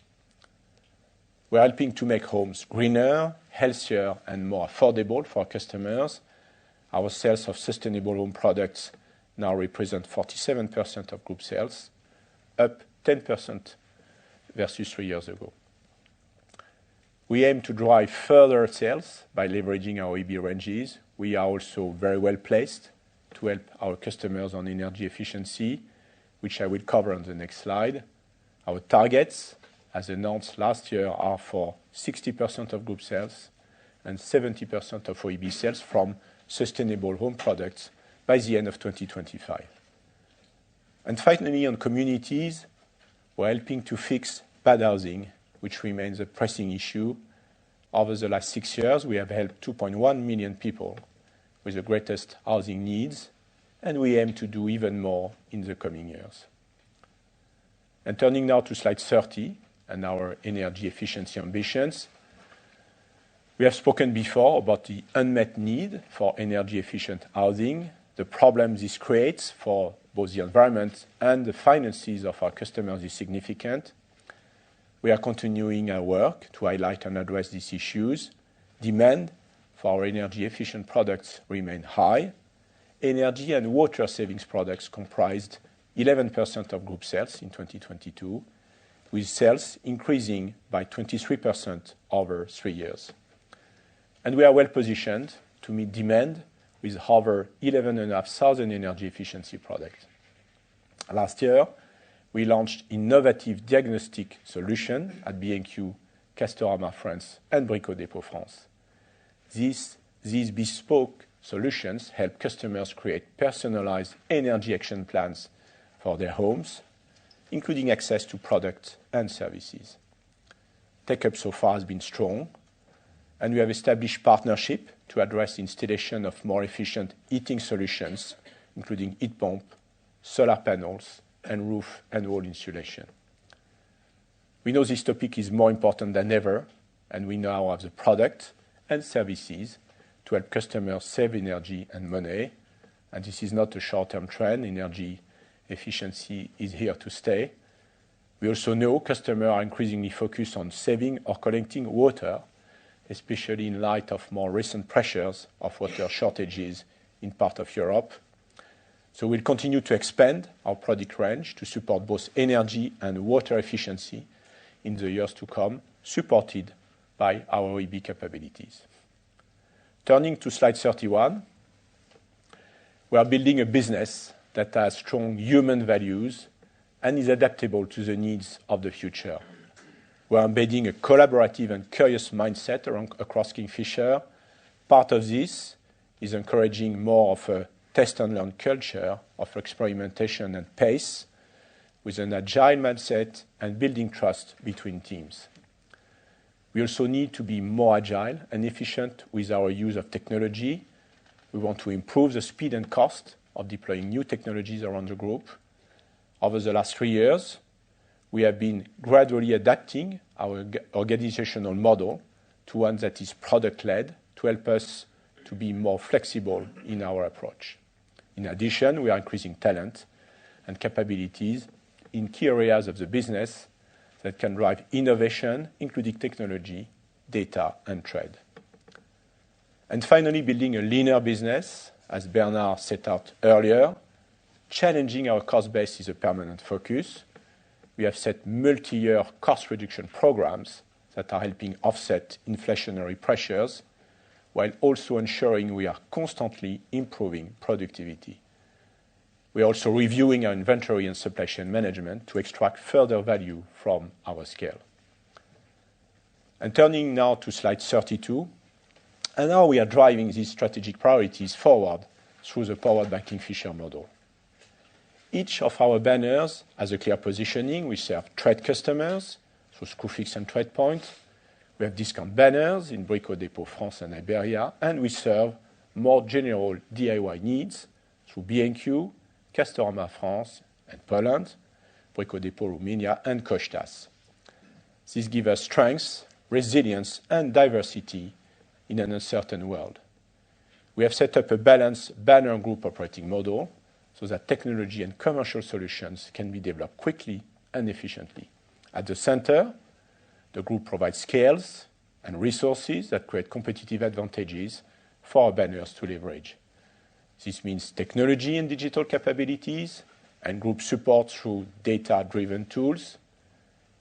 We are helping to make homes greener, healthier, and more affordable for our customers. Our sales of sustainable home products now represent 47% of group sales, up 10% versus 3 years ago. We aim to drive further sales by leveraging our EB ranges. We are also very well placed to help our customers on energy efficiency, which I will cover on the next slide. Our targets, as announced last year, are for 60% of group sales and 70% of OEB sales from sustainable home products by the end of 2025. And finally, on communities, we're helping to fix bad housing, which remains a pressing issue. Over the last 6 years, we have helped 2.1 million people with the greatest housing needs, and we aim to do even more in the coming years. And turning now to slide 30 and our energy efficiency ambitions. We have spoken before about the unmet need for energy efficient housing, the problem this creates for both the environment and the finances of our customers is significant. We are continuing our work to highlight and address these issues. Demand for our energy efficient products remain high. Energy and water savings products comprised 11% of group sales in 2022, with sales increasing by 23% over 3 years. And we are well positioned to meet demand with over 11,500 energy efficiency products. Last year, we launched innovative diagnostic solutions at B&Q, Castorama France, and Brico Dépôt France. These bespoke solutions help customers create personalized energy action plans for their homes, including access to products and services. Take-up so far has been strong, and we have established partnership to address the installation of more efficient heating solutions, including heat pump, solar panels, and roof and wall insulation. We know this topic is more important than ever, and we now have the product and services to help customers save energy and money. And this is not a short-term trend. Energy efficiency is here to stay. We also know customers are increasingly focused on saving or collecting water, especially in light of more recent pressures of water shortages in part of Europe. So we'll continue to expand our product range to support both energy and water efficiency in the years to come, supported by our OEB capabilities. Turning to slide 31, we are building a business that has strong human values and is adaptable to the needs of the future. We are embedding a collaborative and curious mindset across Kingfisher. Part of this is encouraging more of a test and learn culture of experimentation and pace, with an agile mindset and building trust between teams. We also need to be more agile and efficient with our use of technology. We want to improve the speed and cost of deploying new technologies around the group. Over the last 3 years, we have been gradually adapting our organizational model to one that is product-led to help us to be more flexible in our approach. In addition, we are increasing talent and capabilities in key areas of the business that can drive innovation, including technology, data, and trade. And finally, building a leaner business, as Bernard set out earlier. Challenging our cost base is a permanent focus. We have set multi-year cost reduction programs that are helping offset inflationary pressures, while also ensuring we are constantly improving productivity. We are also reviewing our inventory and supply chain management to extract further value from our scale. And turning now to slide 32, and now we are driving these strategic priorities forward through the Powered by Kingfisher model. Each of our banners has a clear positioning. We serve trade customers through Screwfix and TradePoint. We have discount banners in Brico Dépôt France and Iberia, and we serve more general DIY needs through B&Q, Castorama France and Poland, Brico Dépôt Romania, and Costas. This gives us strength, resilience, and diversity in an uncertain world. We have set up a balanced banner group operating model so that technology and commercial solutions can be developed quickly and efficiently. At the center, the group provides scales and resources that create competitive advantages for our banners to leverage. This means technology and digital capabilities and group support through data-driven tools.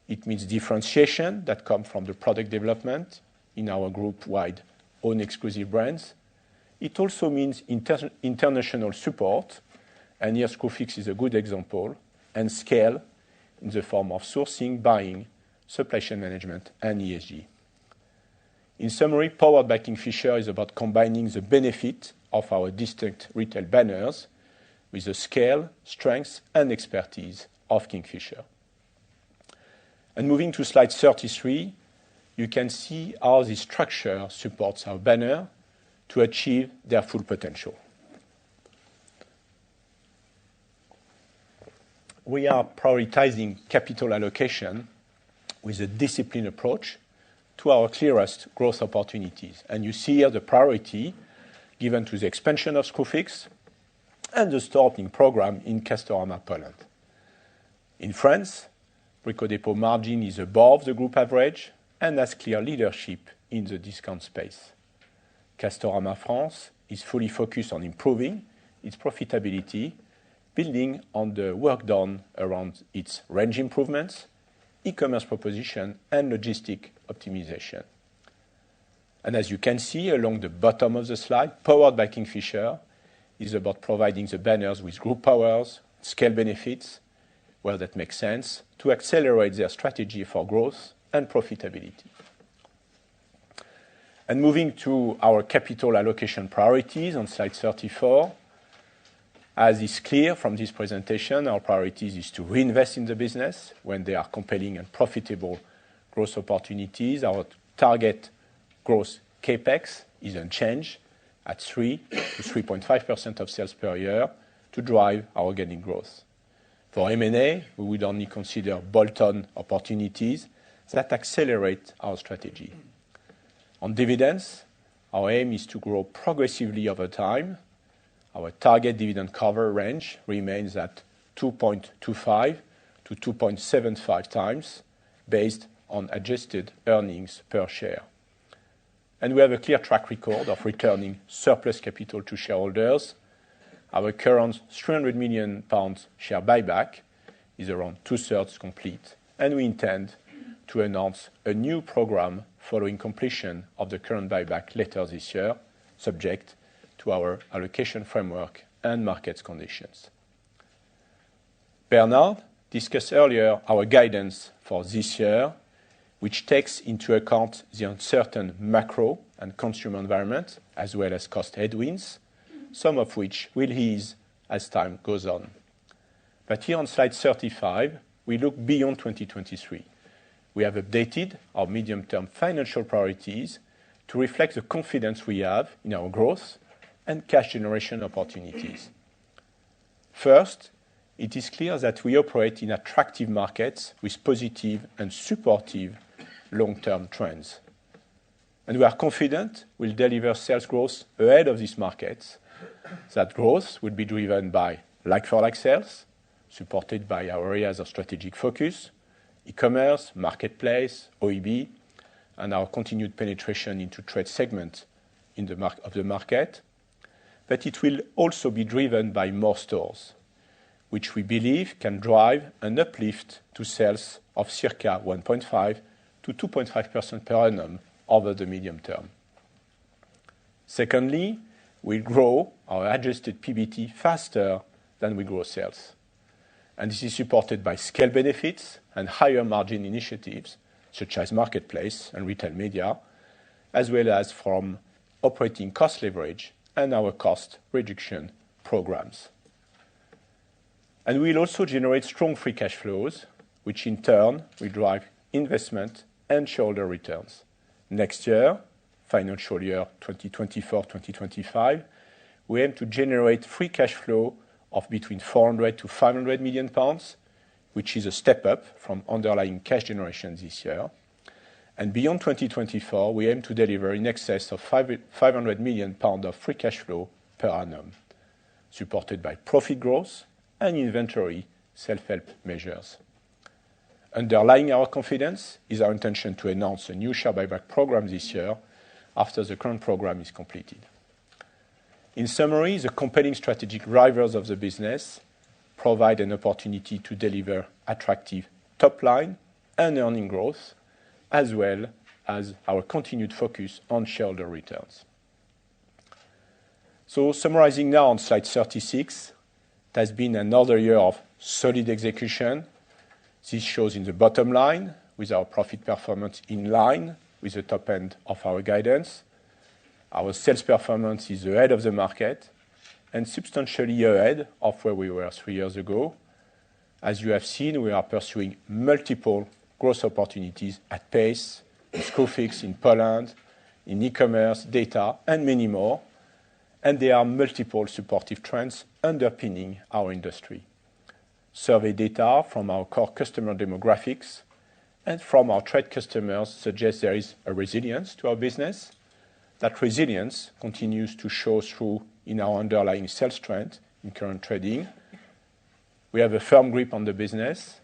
It means differentiation that comes from the product development in our group-wide own exclusive brands. It also means international support, and here Screwfix is a good example, and scale in the form of sourcing, buying, supply chain management, and ESG. In summary, Powered by Kingfisher is about combining the benefit of our distinct retail banners with the scale, strength, and expertise of Kingfisher. And moving to slide 33, you can see how this structure supports our banner to achieve their full potential. We are prioritizing capital allocation with a disciplined approach to our clearest growth opportunities. And you see here the priority given to the expansion of Screwfix and the store opening program in Castorama Poland. In France, Brico Dépôt margin is above the group average and has clear leadership in the discount space. Castorama France is fully focused on improving its profitability, building on the work done around its range improvements, e-commerce proposition, and logistic optimization. And as you can see along the bottom of the slide, Powered by Kingfisher is about providing the banners with group powers, scale benefits, where that makes sense, to accelerate their strategy for growth and profitability. And moving to our capital allocation priorities on slide 34, as is clear from this presentation, our priorities is to reinvest in the business when there are compelling and profitable growth opportunities. Our target growth CapEx is unchanged at 3 to 3.5% of sales per year to drive our organic growth. For M&A, we would only consider bolt-on opportunities that accelerate our strategy. On dividends, our aim is to grow progressively over time. Our target dividend cover range remains at 2.25 to to 2.75 times based on adjusted earnings per share. And we have a clear track record of returning surplus capital to shareholders. Our current £300 million share buyback is around two-thirds complete, and we intend to announce a new program following completion of the current buyback later this year, subject to our allocation framework and market conditions. Bernard discussed earlier our guidance for this year, which takes into account the uncertain macro and consumer environment, as well as cost headwinds, some of which will ease as time goes on. But here on slide 35, we look beyond 2023. We have updated our medium-term financial priorities to reflect the confidence we have in our growth and cash generation opportunities. First, it is clear that we operate in attractive markets with positive and supportive long-term trends. And we are confident we'll deliver sales growth ahead of these markets. That growth will be driven by like-for-like sales, supported by our areas of strategic focus, e-commerce, marketplace, OEB, and our continued penetration into trade segment of the market. But it will also be driven by more stores, which we believe can drive an uplift to sales of circa 1.5 to 2.5% per annum over the medium term. Secondly, we grow our adjusted PBT faster than we grow sales. And this is supported by scale benefits and higher margin initiatives, such as marketplace and retail media, as well as from operating cost leverage and our cost reduction programs. And we'll also generate strong free cash flows, which in turn will drive investment and shareholder returns. Next year, financial year 2024-2025, we aim to generate free cash flow of between 400 to 500 million pounds, which is a step up from underlying cash generation this year. And beyond 2024, we aim to deliver in excess of 500 million pounds of free cash flow per annum, supported by profit growth and inventory self-help measures. Underlying our confidence is our intention to announce a new share buyback program this year after the current program is completed. In summary, the compelling strategic drivers of the business provide an opportunity to deliver attractive top line and earning growth, as well as our continued focus on shareholder returns. So summarizing now on slide 36, it has been another year of solid execution. This shows in the bottom line with our profit performance in line with the top end of our guidance. Our sales performance is ahead of the market and substantially ahead of where we were 3 years ago. As you have seen, we are pursuing multiple growth opportunities at pace, in Screwfix, in Poland, in e-commerce, data, and many more. And there are multiple supportive trends underpinning our industry. Survey data from our core customer demographics and from our trade customers suggest there is a resilience to our business. That resilience continues to show through in our underlying sales trend in current trading. We have a firm grip on the business.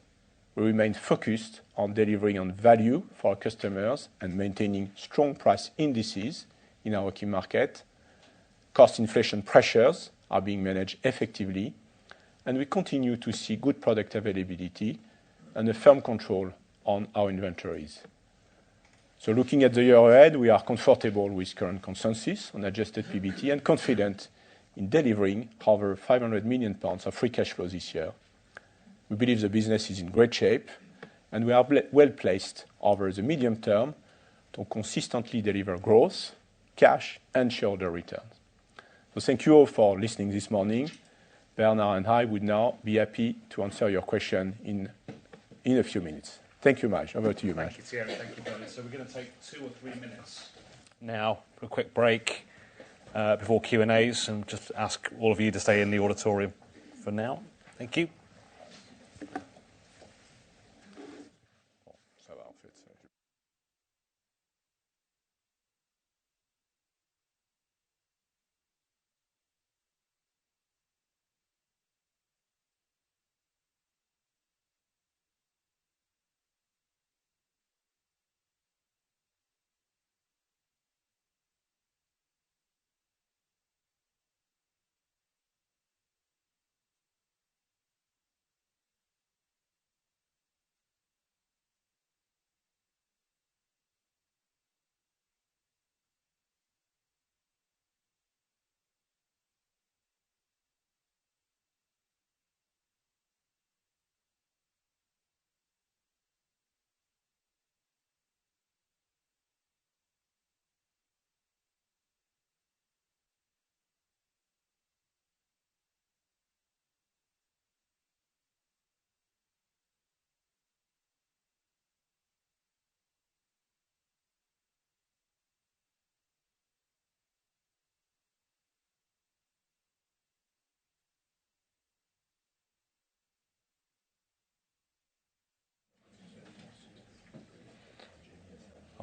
We remain focused on delivering on value for our customers and maintaining strong price indices in our key market. Cost inflation pressures are being managed effectively, and we continue to see good product availability and a firm control on our inventories. So looking at the year ahead, we are comfortable with current consensus on adjusted PBT and confident in delivering over 500 million pounds of free cash flow this year. We believe the business is in great shape, and we are well placed over the medium term to consistently deliver growth, cash, and shareholder returns. So thank you all for listening this morning. Bernard and I would now be happy to answer your question in a few minutes. Thank you, Maj. Over to you, Maj. Thank you, Thierry. Thank you, Bernard. So we're going to take 2 or 3 minutes now for a quick break before Q&As, and just ask all of you to stay in the auditorium for now. Thank you.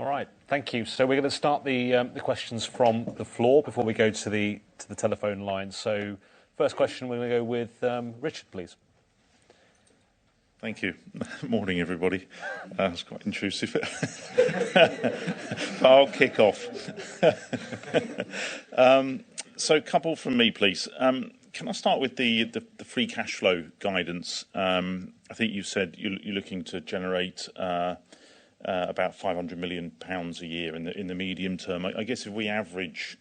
All right, thank you. So we're going to start the questions from the floor before we go to the telephone line. So first question, we're going to go with Richard, please. Thank you. Morning, everybody. That's quite intrusive. I'll kick off. So a couple from me, please. Can I start with the free cash flow guidance? I think you said you're looking to generate about £500 million a year in the medium term. I guess if we average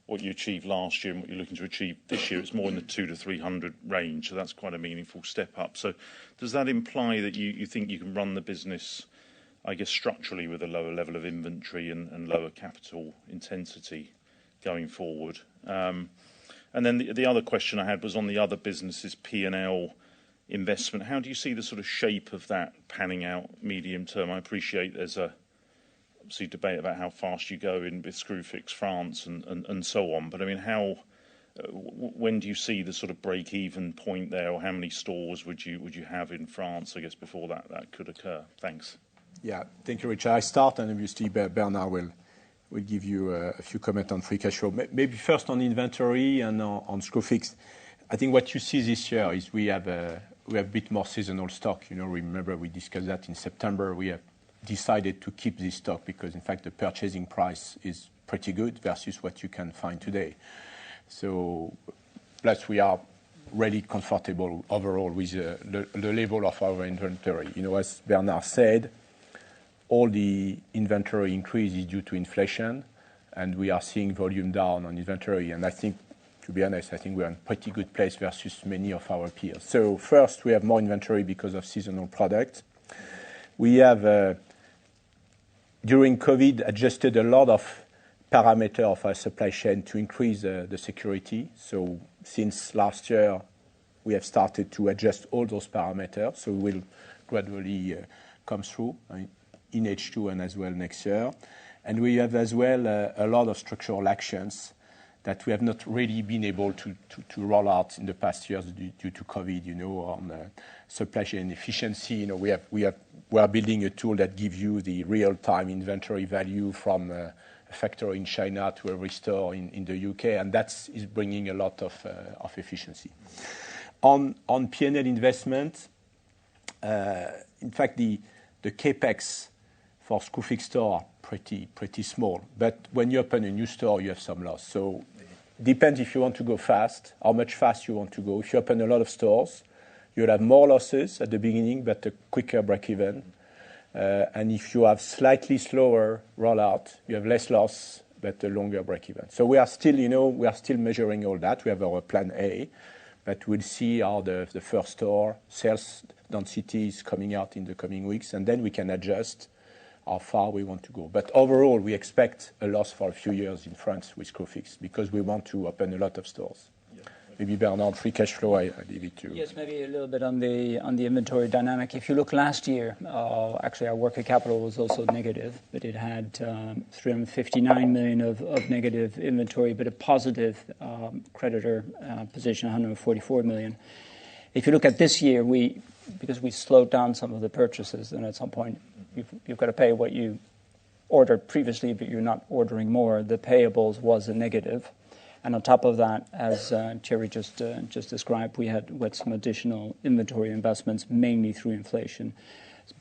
what you achieved last year and what you're looking to achieve this year, it's more in the 200 to 300 range. So that's quite a meaningful step up. So does that imply that you think you can run the business, I guess, structurally with a lower level of inventory and lower capital intensity going forward? And then the other question I had was on the other businesses, P&L investment. How do you see the sort of shape of that panning out medium term? I appreciate there's obviously debate about how fast you go in with Screwfix France and so on. But I mean, when do you see the sort of break-even point there, or how many stores would you have in France, I guess, before that could occur? Thanks. Yeah, thank you, Richard. I start, and obviously Bernard will give you a few comments on free cash flow. Maybe first on inventory and on Screwfix. I think what you see this year is we have a bit more seasonal stock. Remember we discussed that in September. We have decided to keep this stock because, in fact, the purchasing price is pretty good versus what you can find today. So, plus we are really comfortable overall with the level of our inventory. As Bernard said, all the inventory increase is due to inflation, and we are seeing volume down on inventory. And I think, to be honest, we're in a pretty good place versus many of our peers. So first, we have more inventory because of seasonal products. We have, during COVID, adjusted a lot of parameters of our supply chain to increase the security. So since last year, we have started to adjust all those parameters. So we will gradually come through in H2 and as well next year. And we have as well a lot of structural actions that we have not really been able to roll out in the past years due to COVID, on supply chain efficiency. We are building a tool that gives you the real-time inventory value from a factory in China to every store in the UK, and that is bringing a lot of efficiency. On P&L investment, in fact, the capex for Screwfix store are pretty small. But when you open a new store, you have some loss. So it depends if you want to go fast, how much fast you want to go. If you open a lot of stores, you'll have more losses at the beginning, but a quicker break-even. And if you have slightly slower rollout, you have less loss, but a longer break-even. So we are still measuring all that. We have our plan A, but we'll see how the first store sales density is coming out in the coming weeks, and then we can adjust how far we want to go. But overall, we expect a loss for a few years in France with Screwfix because we want to open a lot of stores. Yeah. Maybe Bernard, free cash flow, I leave it to you. Yes, maybe a little bit on the inventory dynamic. If you look last year, actually our working capital was also negative, but it had 359 million of negative inventory, but a positive creditor position, 144 million. If you look at this year, because we slowed down some of the purchases, and at some point you've got to pay what you ordered previously, but you're not ordering more. The payables was a negative, and on top of that, as Thierry just described, we had some additional inventory investments, mainly through inflation.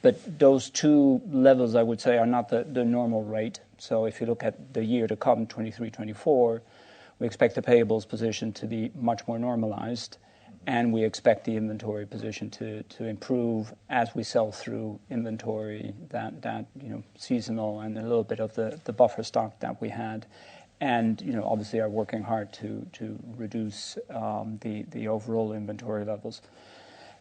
But those two levels, I would say, are not the normal rate. So if you look at the year to come, 23-24, we expect the payables position to be much more normalized, and we expect the inventory position to improve as we sell through inventory that seasonal and a little bit of the buffer stock that we had, and obviously are working hard to reduce the overall inventory levels.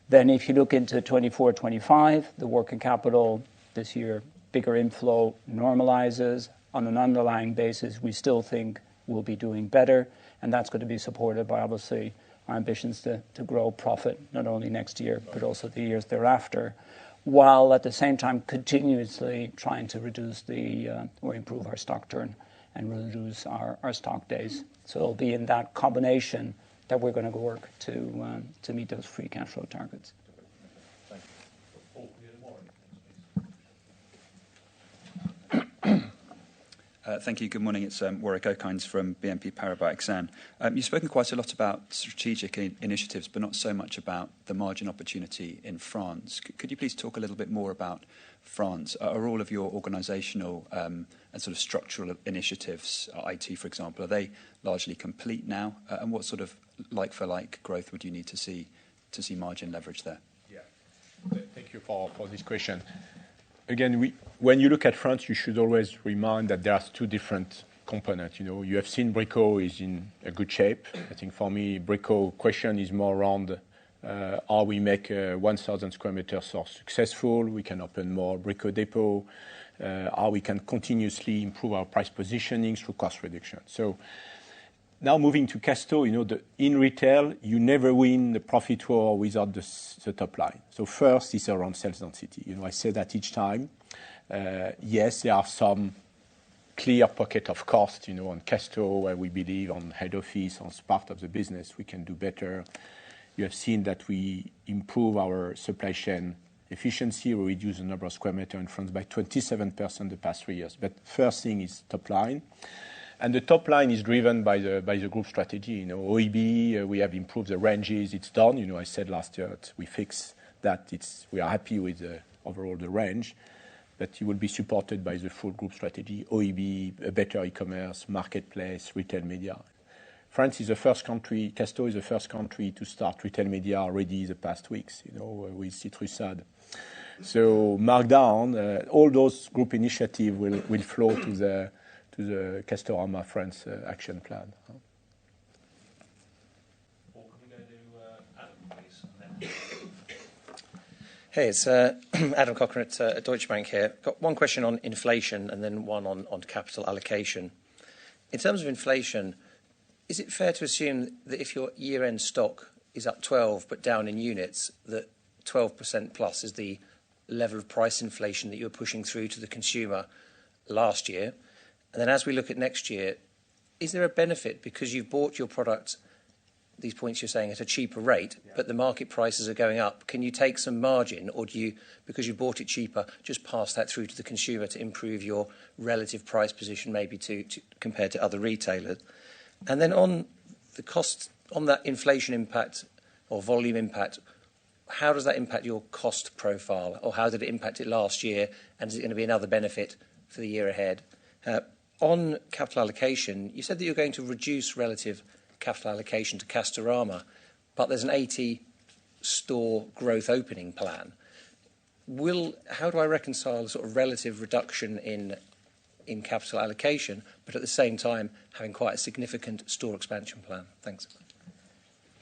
Then if you look into 24-25, the working capital this year, bigger inflow normalizes. On an underlying basis, we still think we'll be doing better, and that's going to be supported by obviously our ambitions to grow profit, not only next year, but also the years thereafter, while at the same time continuously trying to reduce or improve our stock turn and reduce our stock days. So it'll be in that combination that we're going to work to meet those free cash flow targets. Thank you. Thank you. Good morning. It's Warwick Okines from BNP Paribas Exane. You've spoken quite a lot about strategic initiatives, but not so much about the margin opportunity in France. Could you please talk a little bit more about France? Are all of your organisational and sort of structural initiatives, IT for example, are they largely complete now? And what sort of like-for-like growth would you need to see margin leverage there? Yeah. Thank you for this question. Again, when you look at France, you should always remind that there are two different components. You have seen Brico is in a good shape. I think for me, Brico question is more around how we make 1,000 square meters so successful. We can open more Brico depot. How we can continuously improve our price positioning through cost reduction. So now moving to Casto, in retail, you never win the profit war without the top line. So first is around sales density. I say that each time. Yes, there are some clear pocket of cost, on Casto, where we believe on head office, on part of the business, we can do better. You have seen that we improve our supply chain efficiency. We reduce the number of square meters in France by 27% the past 3 years. But first thing is top line. And the top line is driven by the group strategy. OEB, we have improved the ranges. It's done. I said last year that we fixed that. We are happy with overall the range. That it will be supported by the full group strategy. OEB, a better e-commerce, marketplace, retail media. France is the first country, Casto is the first country to start retail media already the past weeks, with Citrusade. So markdown, all those group initiatives will flow to the Castorama France action plan. Can we go to Adam, please? Hey, it's Adam Cochrane at Deutsche Bank here. Got one question on inflation and then one on capital allocation. In terms of inflation, is it fair to assume that if your year-end stock is up 12 but down in units, that 12% plus is the level of price inflation that you're pushing through to the consumer last year? And then as we look at next year, is there a benefit because you've bought your product, these points you're saying, at a cheaper rate, but the market prices are going up? Can you take some margin, or do you, because you bought it cheaper, just pass that through to the consumer to improve your relative price position maybe to compared to other retailers? And then on the cost, on that inflation impact or volume impact, how does that impact your cost profile, or how did it impact it last year, and is it going to be another benefit for the year ahead? On capital allocation, you said that you're going to reduce relative capital allocation to Castorama, but there's an 80 store growth opening plan. How do I reconcile the sort of relative reduction in capital allocation, but at the same time having quite a significant store expansion plan? Thanks.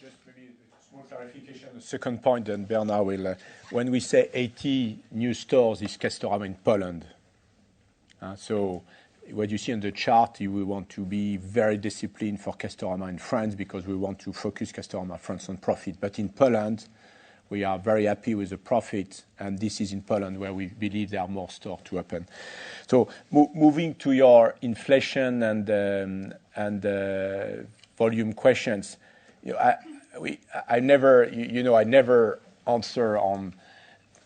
Just maybe a small clarification. The second point, and Bernard will. When we say 80 new stores, it's Castorama in Poland. So what you see on the chart, we want to be very disciplined for Castorama in France because we want to focus Castorama France on profit. But in Poland, we are very happy with the profit, and this is in Poland where we believe there are more stores to open. So moving to your inflation and volume questions, I never answer on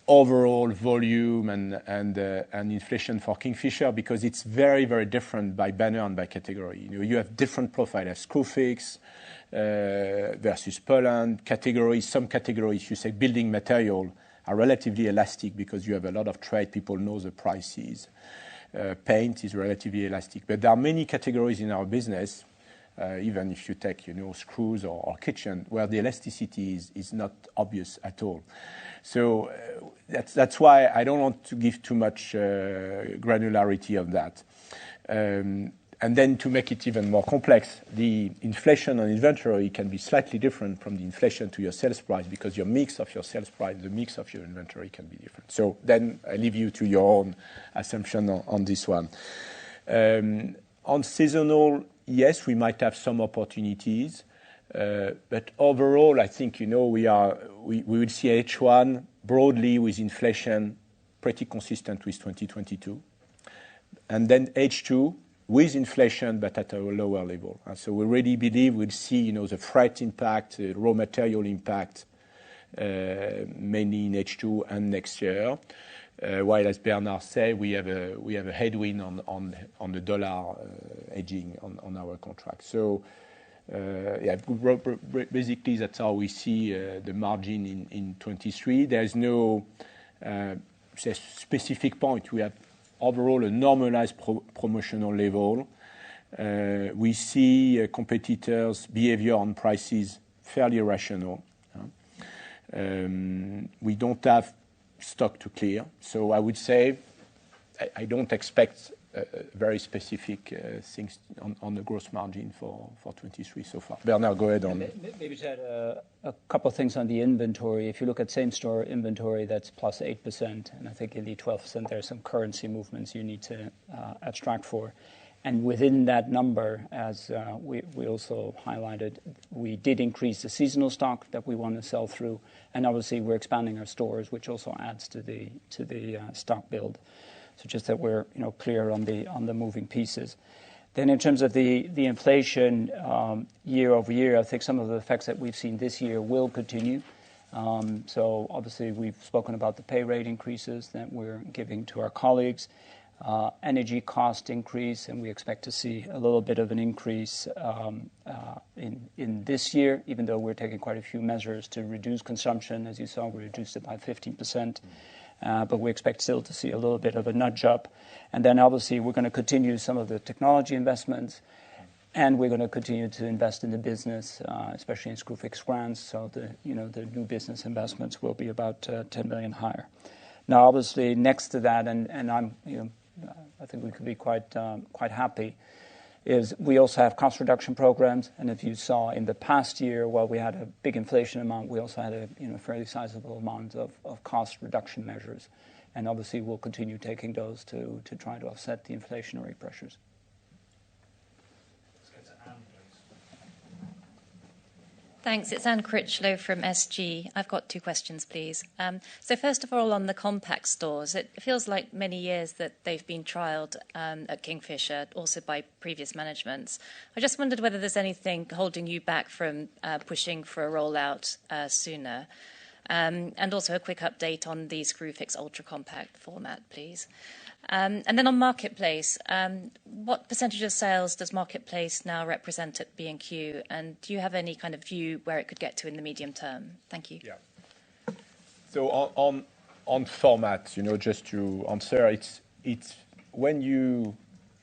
overall volume and inflation for Kingfisher because it's very, very different by banner and by category. You have different profile as Screwfix versus Poland categories. Some categories, you say building material, are relatively elastic because you have a lot of trade. People know the prices. Paint is relatively elastic, but there are many categories in our business. Even if you take, screws or kitchen, where the elasticity is not obvious at all. So that's why I don't want to give too much granularity on that. And then to make it even more complex, the inflation on inventory can be slightly different from the inflation to your sales price because your mix of your sales price, the mix of your inventory can be different. So then I leave you to your own assumption on this one. On seasonal, yes, we might have some opportunities, but overall, I think we will see H1 broadly with inflation pretty consistent with 2022, and then H2 with inflation but at a lower level. And so we really believe we'll see the freight impact, the raw material impact, mainly in H2 and next year. while, as Bernard said, we have a headwind on the dollar hedging on our contract. So, basically, that's how we see the margin in 23. There's no specific point. We have overall a normalized promotional level. We see competitors' behavior on prices fairly rational. We don't have stock to clear. So I would say I don't expect very specific things on the gross margin for 23 so far. Bernard, go ahead on. Maybe to add a couple of things on the inventory. If you look at same-store inventory, that's plus 8%. And I think in the 12%, there's some currency movements you need to abstract for. And within that number, as we also highlighted, we did increase the seasonal stock that we want to sell through. And obviously, we're expanding our stores, which also adds to the stock build. So just that we're clear on the moving pieces. Then in terms of the inflation year over year, I think some of the effects that we've seen this year will continue. So obviously, we've spoken about the pay rate increases that we're giving to our colleagues. Energy cost increase, and we expect to see a little bit of an increase in this year, even though we're taking quite a few measures to reduce consumption. As you saw, we reduced it by 15%, but we expect still to see a little bit of a nudge up. And then obviously we're going to continue some of the technology investments, and we're going to continue to invest in the business, especially in Screwfix France. So the new business investments will be about 10 million higher. Now, obviously, next to that, and I'm I think we could be quite happy, is we also have cost reduction programs. And if you saw in the past year, while we had a big inflation amount, we also had a fairly sizable amount of cost reduction measures. And obviously, we'll continue taking those to try to offset the inflationary pressures. Thanks. It's Anne Critchlow from SG. I've got two questions, please. So first of all, on the compact stores, it feels like many years that they've been trialled at Kingfisher, also by previous managements. I just wondered whether there's anything holding you back from pushing for a rollout sooner. And also a quick update on the Screwfix Ultra Compact format, please. And then on Marketplace, what percentage of sales does Marketplace now represent at B&Q? And do you have any kind of view where it could get to in the medium term? Thank you. Yeah. So on format, just to answer, it's when you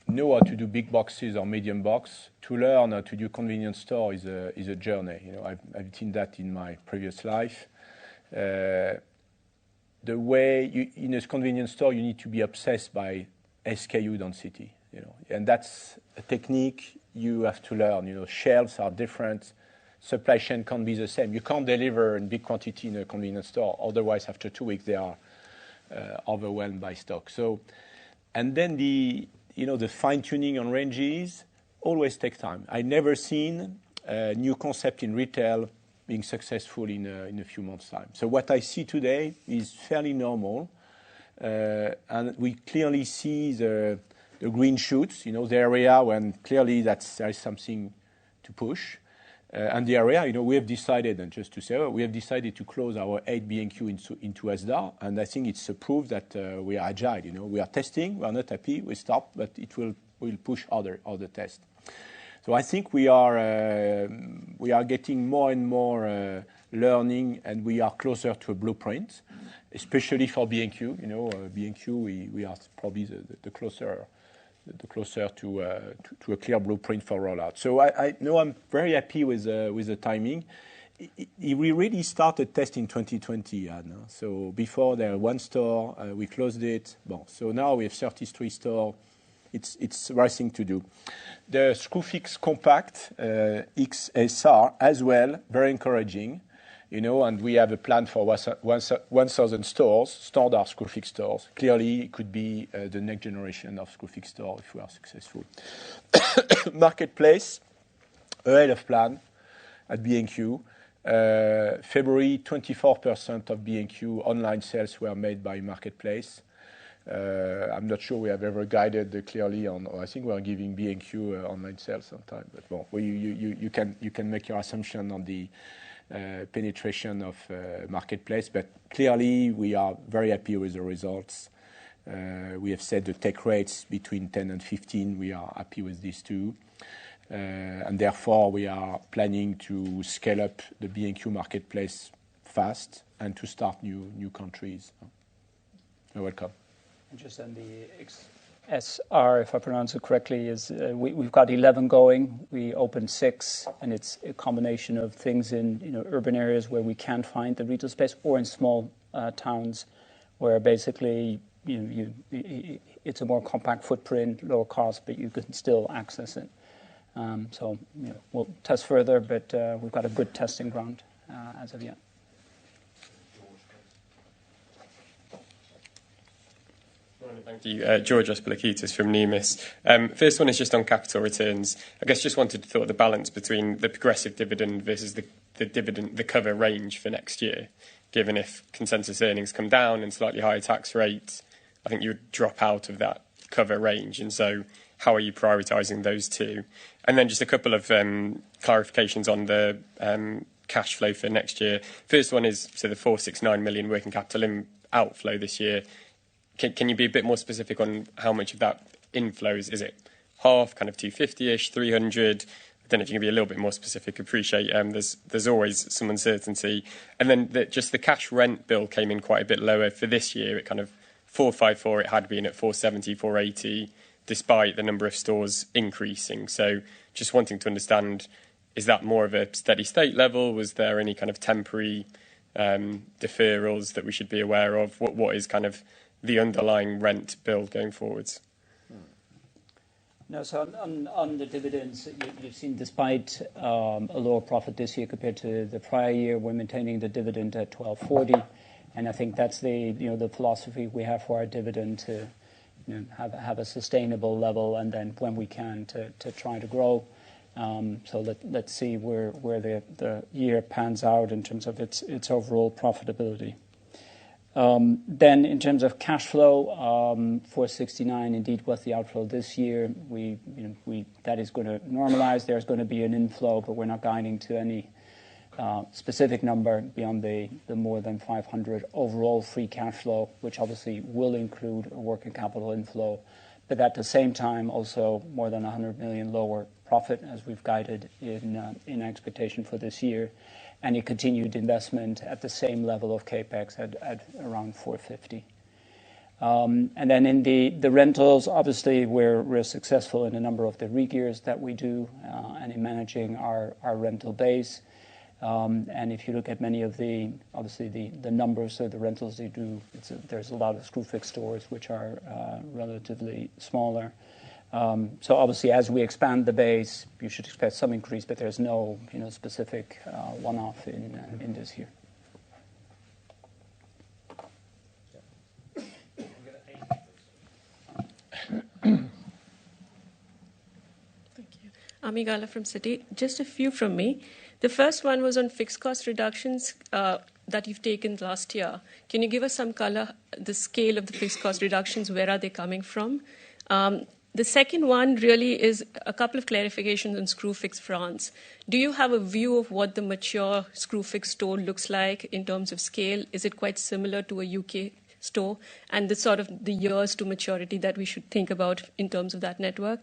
know how to do big boxes or medium box, to learn how to do convenience store is a journey. I've seen that in my previous life. The way in a convenience store, you need to be obsessed by SKU density, and that's a technique you have to learn. Shelves are different. Supply chain can't be the same. You can't deliver in big quantity in a convenience store. Otherwise, after 2 weeks, they are overwhelmed by stock. So, and then the fine tuning on ranges always takes time. I never seen a new concept in retail being successful in a few months' time. So what I see today is fairly normal, and we clearly see the green shoots, the area when clearly there is something to push. And the area, we have decided, and just to say, we have decided to close our 8 B&Q into Asda, and I think it's a proof that we are agile. We are testing, we are not happy, we stop, but we'll push other tests. So I think we are getting more and more learning, and we are closer to a blueprint, especially for B&Q. B&Q, we are probably the closer to a clear blueprint for rollout. So I know I'm very happy with the timing. We really started testing 2020, Anna. So before there was one store, we closed it. So now we have 33 stores. It's the right thing to do. The Screwfix Compact XSR as well, very encouraging, and we have a plan for 1,000 stores, standard Screwfix stores. Clearly, it could be the next generation of Screwfix store if we are successful. Marketplace, ahead of plan at B&Q. February, 24% of B&Q online sales were made by Marketplace. I'm not sure we have ever guided clearly on. I think we are giving B&Q online sales sometime, but you can make your assumption on the penetration of marketplace. But clearly, we are very happy with the results. We have set the take rates between 10 and 15. We are happy with these two. And therefore, we are planning to scale up the B&Q marketplace fast and to start new countries. You're welcome. And just on the SR, if I pronounce it correctly, is we've got 11 going. We opened 6, and it's a combination of things in urban areas where we can't find the retail space, or in small towns where basically it's a more compact footprint, lower cost, but you can still access it. So we'll test further, but we've got a good testing ground as of yet. Thank you. George Ospolakitis from Numis. First one is just on capital returns. I guess just wanted to thought the balance between the progressive dividend versus the cover range for next year, given if consensus earnings come down and slightly higher tax rates, I think you would drop out of that cover range. And so how are you prioritising those two? And then just a couple of clarifications on the cash flow for next year. First one is, so the 469 million working capital outflow this year. Can you be a bit more specific on how much of that inflows? Is it half, kind of 250-ish, 300? I don't know if you can be a little bit more specific. Appreciate there's always some uncertainty. And then just the cash rent bill came in quite a bit lower for this year. It kind of 454, it had been at 470, 480, despite the number of stores increasing. So just wanting to understand, is that more of a steady state level? Was there any kind of temporary deferrals that we should be aware of? What is kind of the underlying rent bill going forwards? No, so on the dividends, you've seen despite a lower profit this year compared to the prior year, we're maintaining the dividend at 12.40, and I think that's the philosophy we have for our dividend, to have a sustainable level, and then when we can to try to grow. So let's see where the year pans out in terms of its overall profitability. Then in terms of cash flow, 469 indeed was the outflow this year. That is going to normalize. There's going to be an inflow, but we're not guiding to any specific number beyond the more than 500 overall free cash flow, which obviously will include a working capital inflow, but at the same time also more than 100 million lower profit as we've guided in expectation for this year, and a continued investment at the same level of capex at around 450. And then in the rentals, obviously we're successful in a number of the re-gears that we do, and in managing our rental base. And if you look at many of the numbers of the rentals they do, there's a lot of Screwfix stores which are relatively smaller. So obviously, as we expand the base, you should expect some increase, but there's no specific one-off in this year. Thank you. Ami Gala from Citi. Just a few from me. The first one was on fixed cost reductions that you've taken last year. Can you give us some color, the scale of the fixed cost reductions, where are they coming from? The second one really is a couple of clarifications on Screwfix France. Do you have a view of what the mature Screwfix store looks like in terms of scale? Is it quite similar to a UK store? And the sort of the years to maturity that we should think about in terms of that network?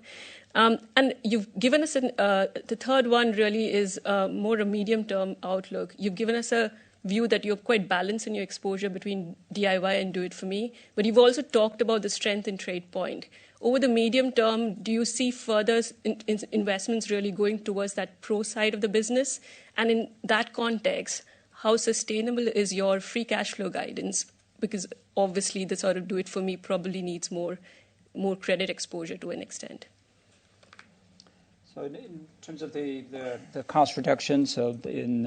And you've given us the third one really is more a medium-term outlook. You've given us a view that you're quite balanced in your exposure between DIY and do-it-for-me, but you've also talked about the strength in TradePoint. Over the medium term, do you see further investments really going towards that pro side of the business? And in that context, how sustainable is your free cash flow guidance? Because obviously the sort of do-it-for-me probably needs more credit exposure to an extent. So in terms of the cost reduction, so in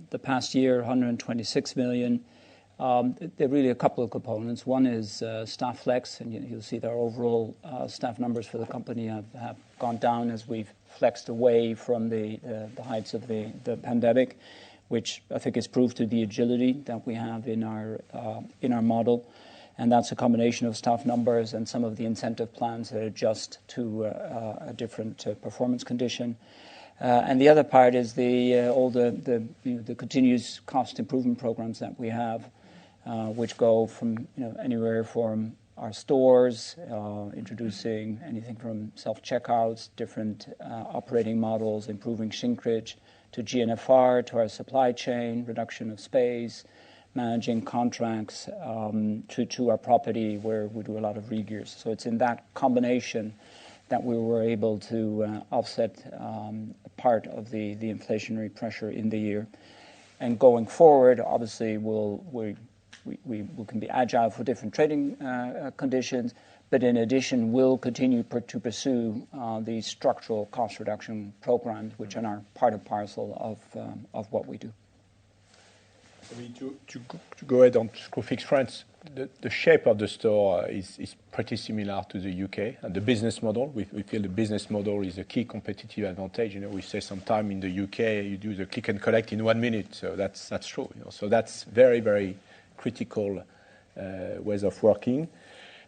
the past year, 126 million, there are really a couple of components. One is staff flex, and you'll see that our overall staff numbers for the company have gone down as we've flexed away from the heights of the pandemic, which I think has proved to the agility that we have in our model. And that's a combination of staff numbers and some of the incentive plans that adjust to a different performance condition. And the other part is all the continuous cost improvement programs that we have, which go from anywhere from our stores, introducing anything from self-checkouts, different operating models, improving shrinkage, to GNFR, to our supply chain, reduction of space, managing contracts, to our property where we do a lot of re-gears. So it's in that combination that we were able to offset part of the inflationary pressure in the year. And going forward, obviously, we can be agile for different trading conditions, but in addition, we'll continue to pursue these structural cost reduction programs, which are part and parcel of what we do. To go ahead on Screwfix France, the shape of the store is pretty similar to the UK, and the business model. We feel the business model is a key competitive advantage. We say sometime in the UK you do the click and collect in 1 minute, so that's true. So that's very, very critical ways of working.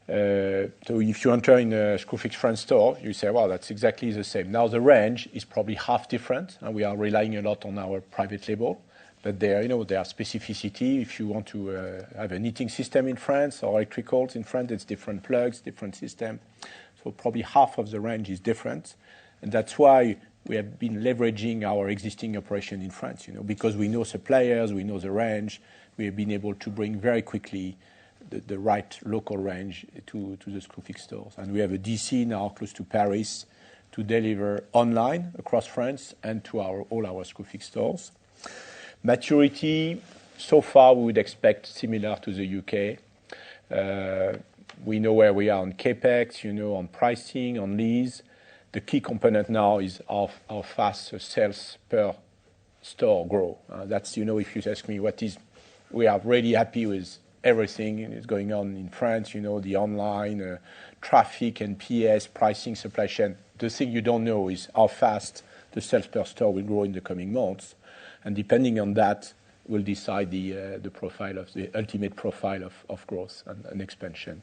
So if you enter in a Screwfix France store, you say, well, that's exactly the same. Now the range is probably half different, and we are relying a lot on our private label. But there are specificity. If you want to have a heating system in France or electricals in France, it's different plugs, different system. So probably half of the range is different, and that's why we have been leveraging our existing operation in France. Because we know suppliers, we know the range, we have been able to bring very quickly the right local range to the Screwfix stores. And we have a DC now close to Paris to deliver online across France and to all our Screwfix stores. Maturity, so far we would expect similar to the UK. We know where we are on CapEx, on pricing, on lease. The key component now is how fast sales per store grow. That's, if you ask me we are really happy with everything is going on in France, the online traffic and PS, pricing, supply chain. The thing you don't know is how fast the sales per store will grow in the coming months. And depending on that, we'll decide the profile of the ultimate profile of growth and expansion.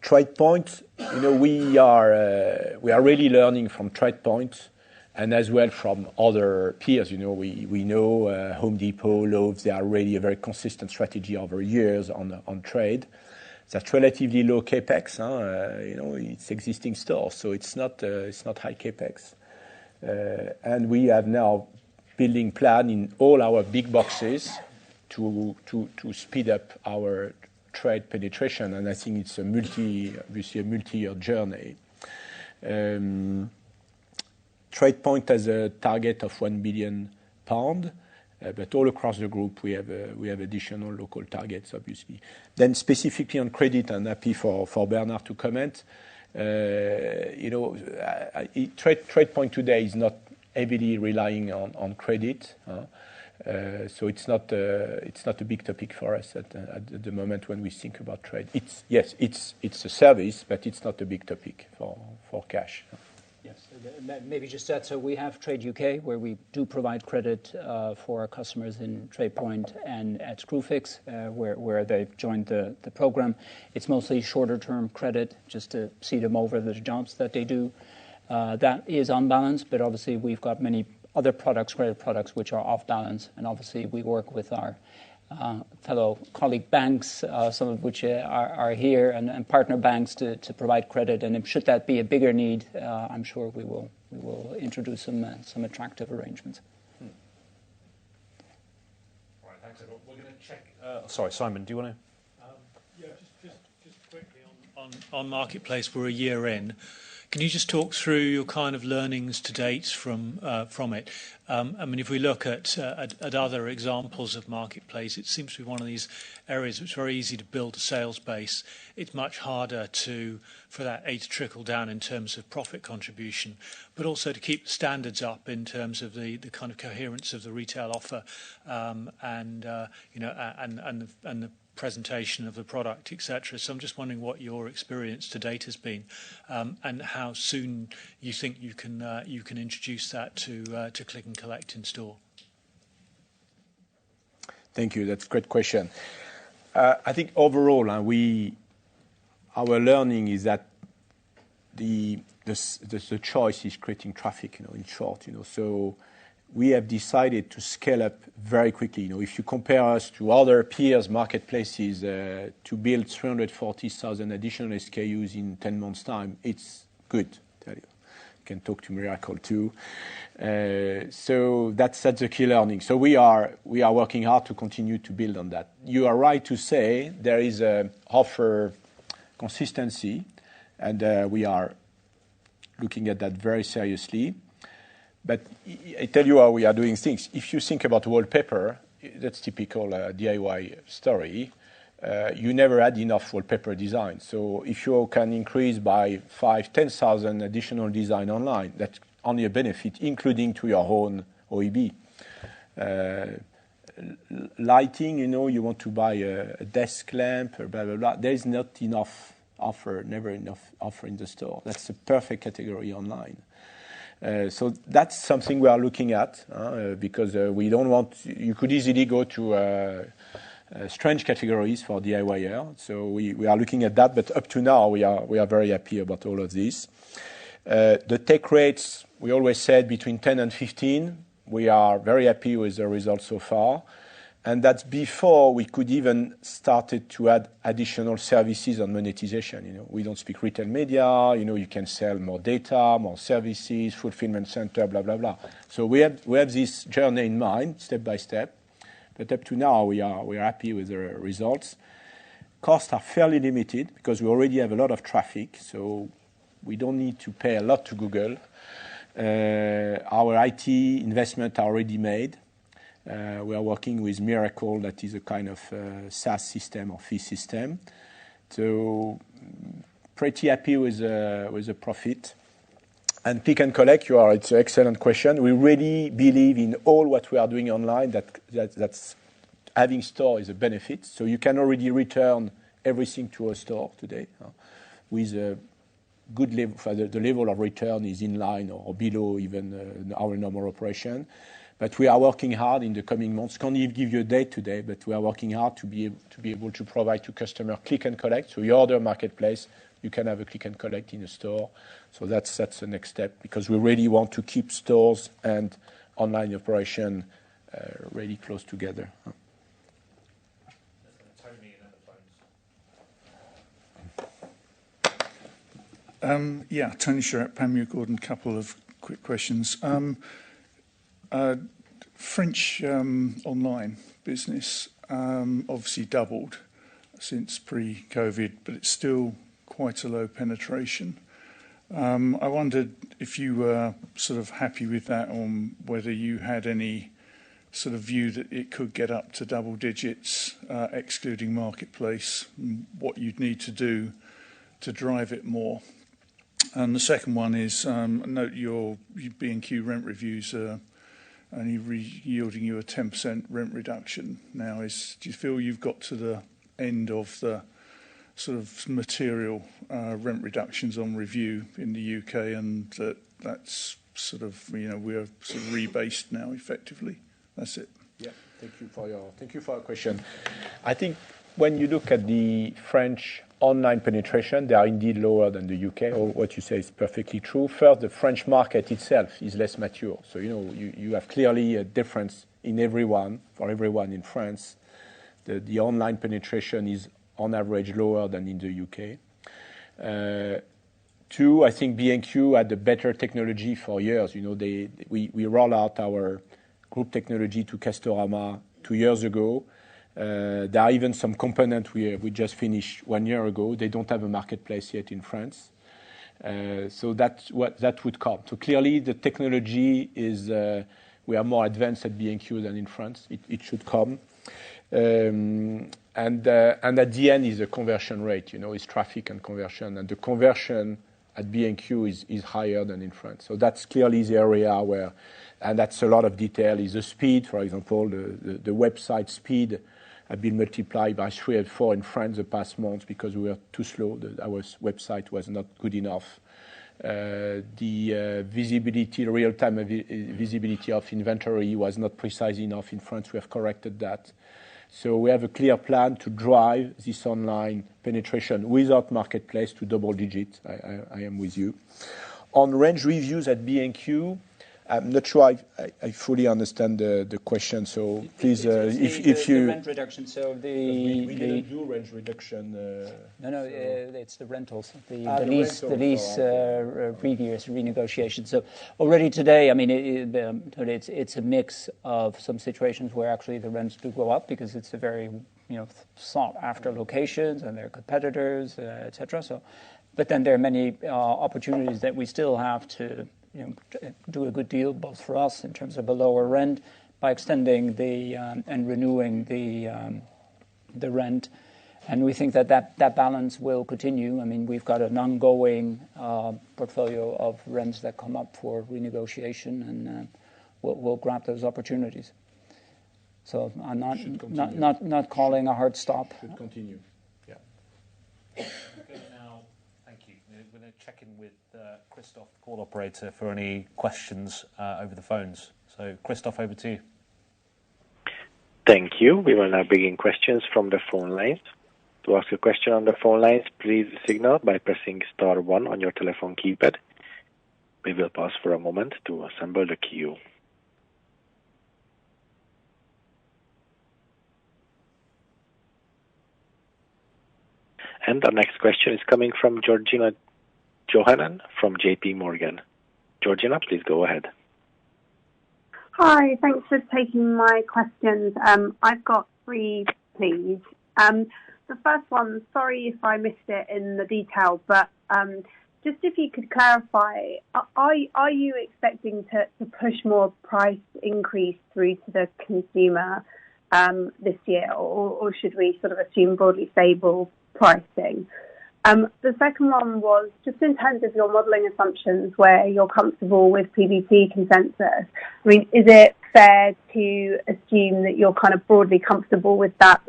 TradePoint, we are really learning from TradePoint and as well from other peers. We know Home Depot, Lowe's, they are really a very consistent strategy over years on trade. That's relatively low capex. It's existing stores, so it's not high capex. And we have now building plan in all our big boxes to speed up our trade penetration, and I think it's obviously a multi-year journey. TradePoint has a target of £1 billion, but all across the group we have additional local targets, obviously. Then specifically on credit, I'm happy for Bernard to comment. TradePoint today is not heavily relying on credit, so it's not a big topic for us at the moment when we think about trade. It's a service, but it's not a big topic for cash. Yes, maybe just that. So we have Trade UK, where we do provide credit for our customers in TradePoint and at Screwfix, where they've joined the program. It's mostly shorter-term credit, just to see them over the jobs that they do. That is on balance, but obviously we've got many other products, credit products, which are off balance, and obviously we work with our fellow colleague banks, some of which are here, and partner banks to provide credit. And should that be a bigger need, I'm sure we will introduce some attractive arrangements. All right, thanks everyone. We're going to check. Sorry, Simon, do you want to? Yeah, just quickly on Marketplace. We're a year in. Can you just talk through your kind of learnings to date from it? I mean, if we look at other examples of Marketplace, it seems to be one of these areas which is very easy to build a sales base. It's much harder for that A to trickle down in terms of profit contribution, but also to keep the standards up in terms of the kind of coherence of the retail offer, and the presentation of the product, etc. So I'm just wondering what your experience to date has been, and how soon you think you can introduce that to click and collect in store. Thank you. That's a great question. I think overall, our learning is that the the choice is creating traffic, in short, So we have decided to scale up very quickly. If you compare us to other peers, marketplaces, to build 340,000 additional SKUs in 10 months' time, it's good, I tell you. You can talk to Miracle too. So that's the key learning. So we are working hard to continue to build on that. You are right to say there is offer consistency, and we are looking at that very seriously. But I tell you how we are doing things. If you think about wallpaper, that's typical DIY story. You never had enough wallpaper design. So if you can increase by 10,000 additional design online, that's only a benefit, including to your own OEB. Lighting, you want to buy a desk lamp or blah, blah, blah. There is not enough offer, never enough offer in the store. That's a perfect category online. So that's something we are looking at because we don't want. You could easily go to strange categories for DIYer. So we are looking at that, but up to now we are very happy about all of this. The take rates, we always said between 10 and 15. We are very happy with the results so far. And that's before we could even started to add additional services on monetization. We don't speak retail media. You can sell more data, more services, fulfillment center, blah, blah, blah. So we have this journey in mind, step by step. But up to now, we are happy with the results. Costs are fairly limited because we already have a lot of traffic. So we don't need to pay a lot to Google. Our IT investment are already made. We are working with Miracle, that is a kind of SaaS system or fee system. So pretty happy with the profit. And click and collect, it's an excellent question. We really believe in all what we are doing online, that's having store is a benefit. So you can already return everything to a store today with a good level. The level of return is in line or below even our normal operation. But we are working hard in the coming months. Can't give you a date today, but we are working hard to be able to provide to customer click and collect. So you order marketplace, you can have a click and collect in a store. So that's the next step because we really want to keep stores and online operation really close together. Tony Sherratt, Panmure Gordon. Couple of quick questions. French online business obviously doubled since pre-COVID, but it's still quite a low penetration. I wondered if you were sort of happy with that, or whether you had any sort of view that it could get up to double digits, excluding marketplace, what you'd need to do to drive it more. And the second one is, note your B&Q rent reviews are only yielding you a 10% rent reduction now. Do you feel you've got to the end of the sort of material rent reductions on review in the UK, and that's sort of, we're sort of rebased now effectively? That's it. Yeah, thank you for your question. I think when you look at the French online penetration, they are indeed lower than the UK. Or what you say is perfectly true. First, the French market itself is less mature. So, you have clearly a difference for everyone in France. The online penetration is on average lower than in the UK. Two, I think B&Q had a better technology for years. We roll out our group technology to Castorama 2 years ago. There are even some components we just finished 1 year ago. They don't have a marketplace yet in France. So that would come. So clearly the technology is, we are more advanced at B&Q than in France. It should come. And at the end is the conversion rate, is traffic and conversion. And the conversion at B&Q is higher than in France. So that's clearly the area where, and that's a lot of detail, is the speed, for example, the website speed have been multiplied by 3 and 4 in France the past months because we were too slow. Our website was not good enough. The visibility, real-time visibility of inventory was not precise enough in France. We have corrected that. So we have a clear plan to drive this online penetration without marketplace to double digits. I am with you. On range reviews at B&Q, I'm not sure I fully understand the question, so please, if you... The rent reduction, so we didn't do range reduction. No, it's the rentals, the lease previous renegotiation. So already today, I mean, it's a mix of some situations where actually the rents do go up because it's a very, sought after locations and their competitors, etc. So, but then there are many opportunities that we still have to do a good deal, both for us in terms of a lower rent by extending and renewing the rent, and we think that balance will continue. I mean, we've got an ongoing portfolio of rents that come up for renegotiation, and we'll grab those opportunities. So I'm not calling a hard stop. Should continue. Yeah. Okay, now, thank you. We're going to check in with Christoph, the call operator, for any questions over the phones. So, Christoph, over to you. Thank you. We will now begin questions from the phone lines. To ask a question on the phone lines, please signal by pressing star 1 on your telephone keypad. We will pause for a moment to assemble the queue. And our next question is coming from Georgina Johanan from JP Morgan. Georgina, please go ahead. Hi, thanks for taking my questions. I've got 3, please. The first one, sorry if I missed it in the detail, but just if you could clarify, are you expecting to push more price increase through to the consumer this year, or should we sort of assume broadly stable pricing? The second one was just in terms of your modelling assumptions where you're comfortable with PBT consensus. I mean, is it fair to assume that you're kind of broadly comfortable with that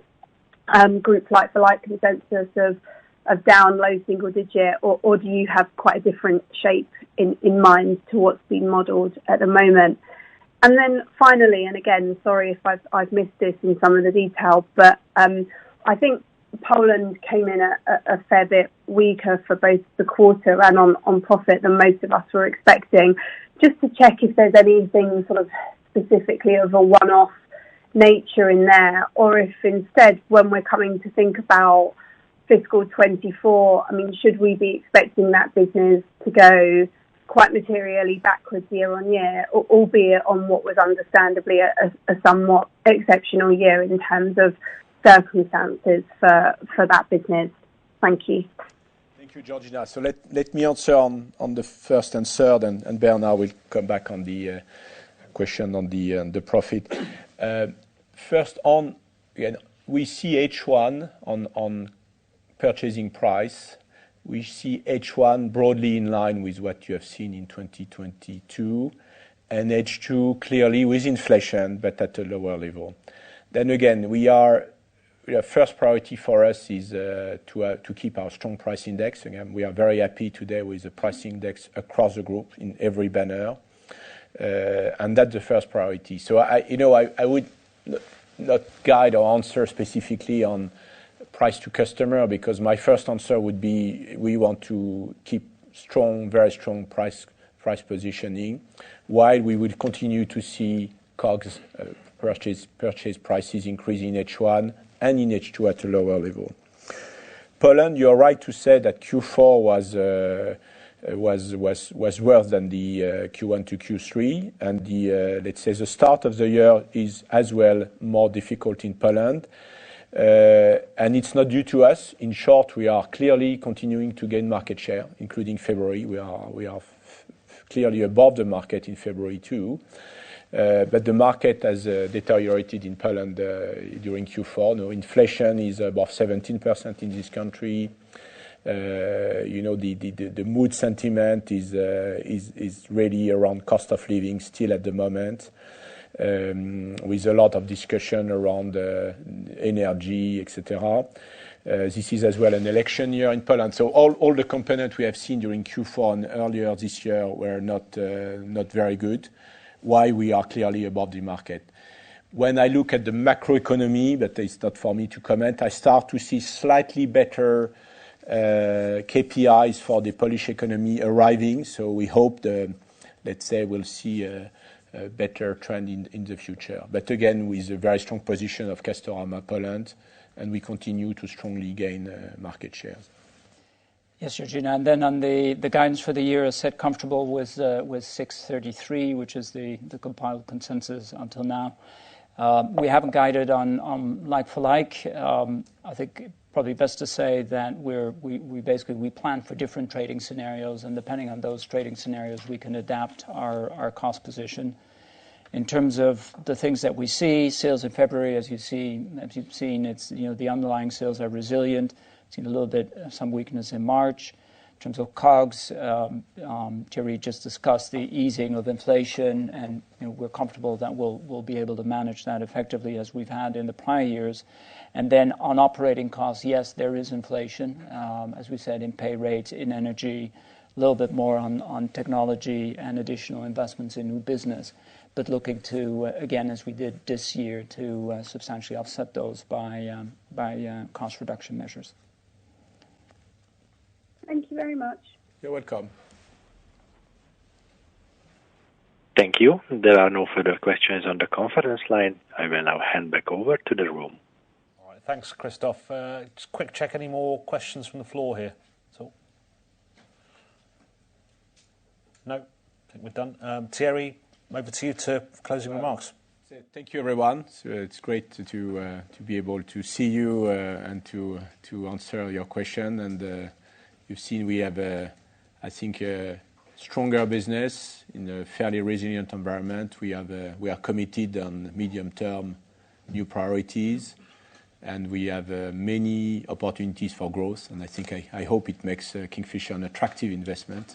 group like-for-like consensus of down low single digit, or do you have quite a different shape in mind to what's been modelled at the moment? And then finally, and again, sorry if I've missed this in some of the detail, but I think Poland came in a fair bit weaker for both the quarter and on profit than most of us were expecting. Just to check if there's anything sort of specifically of a one-off nature in there, or if instead, when we're coming to think about fiscal 24, I mean, should we be expecting that business to go quite materially backwards year on year, albeit on what was understandably a somewhat exceptional year in terms of circumstances for that business? Thank you. Thank you, Georgina. So let me answer on the first and third, and Bernard will come back on the question on the profit. First, again, we see H1 on purchasing price. We see H1 broadly in line with what you have seen in 2022, and H2 clearly with inflation, but at a lower level. Then again, first priority for us is to keep our strong price index. Again, we are very happy today with the price index across the group in every banner, and that's the first priority. So I would not guide or answer specifically on price to customer, because my first answer would be we want to keep very strong price positioning, while we will continue to see COGS purchase prices increase in H1 and in H2 at a lower level. Poland, you're right to say that Q4 was worse than the Q1 to Q3, and let's say the start of the year is as well more difficult in Poland, and it's not due to us. In short, we are clearly continuing to gain market share, including February. We are clearly above the market in February too. But the market has deteriorated in Poland during Q4. No, inflation is above 17% in this country. The mood sentiment is really around cost of living still at the moment, with a lot of discussion around energy, etc. This is as well an election year in Poland. So all the components we have seen during Q4 and earlier this year were not very good. Why we are clearly above the market. When I look at the macroeconomy, but it's not for me to comment, I start to see slightly better KPIs for the Polish economy arriving. So we hope let's say we'll see a better trend in the future. But again, with a very strong position of Castorama Poland, and we continue to strongly gain market shares. Yes, Georgina. And then on the guidance for the year, is set comfortable with 633, which is the compiled consensus until now. We haven't guided on like-for-like. I think probably best to say that we basically plan for different trading scenarios, and depending on those trading scenarios, we can adapt our cost position. In terms of the things that we see, sales in February, as you've seen, it's the underlying sales are resilient. Seen a little bit some weakness in March. In terms of COGS, Thierry just discussed the easing of inflation, and we're comfortable that we'll be able to manage that effectively as we've had in the prior years. And then on operating costs, yes, there is inflation, as we said, in pay rates, in energy, a little bit more on technology and additional investments in new business, but looking to, again, as we did this year, to substantially offset those by cost reduction measures. Thank you very much. You're welcome. Thank you. There are no further questions on the conference line. I will now hand back over to the room. All right, thanks, Christophe. Just quick check, any more questions from the floor here? So, no, I think we're done. Thierry, over to you to closing remarks. Thank you, everyone. So it's great to be able to see you and to answer your question. And you've seen we have, I think, a stronger business in a fairly resilient environment. We are committed on medium-term new priorities, and we have many opportunities for growth. And I think I hope it makes Kingfisher an attractive investment.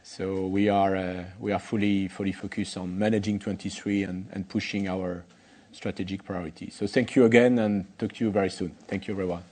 So we are fully focused on managing 23 and pushing our strategic priorities. So thank you again, and talk to you very soon. Thank you, everyone.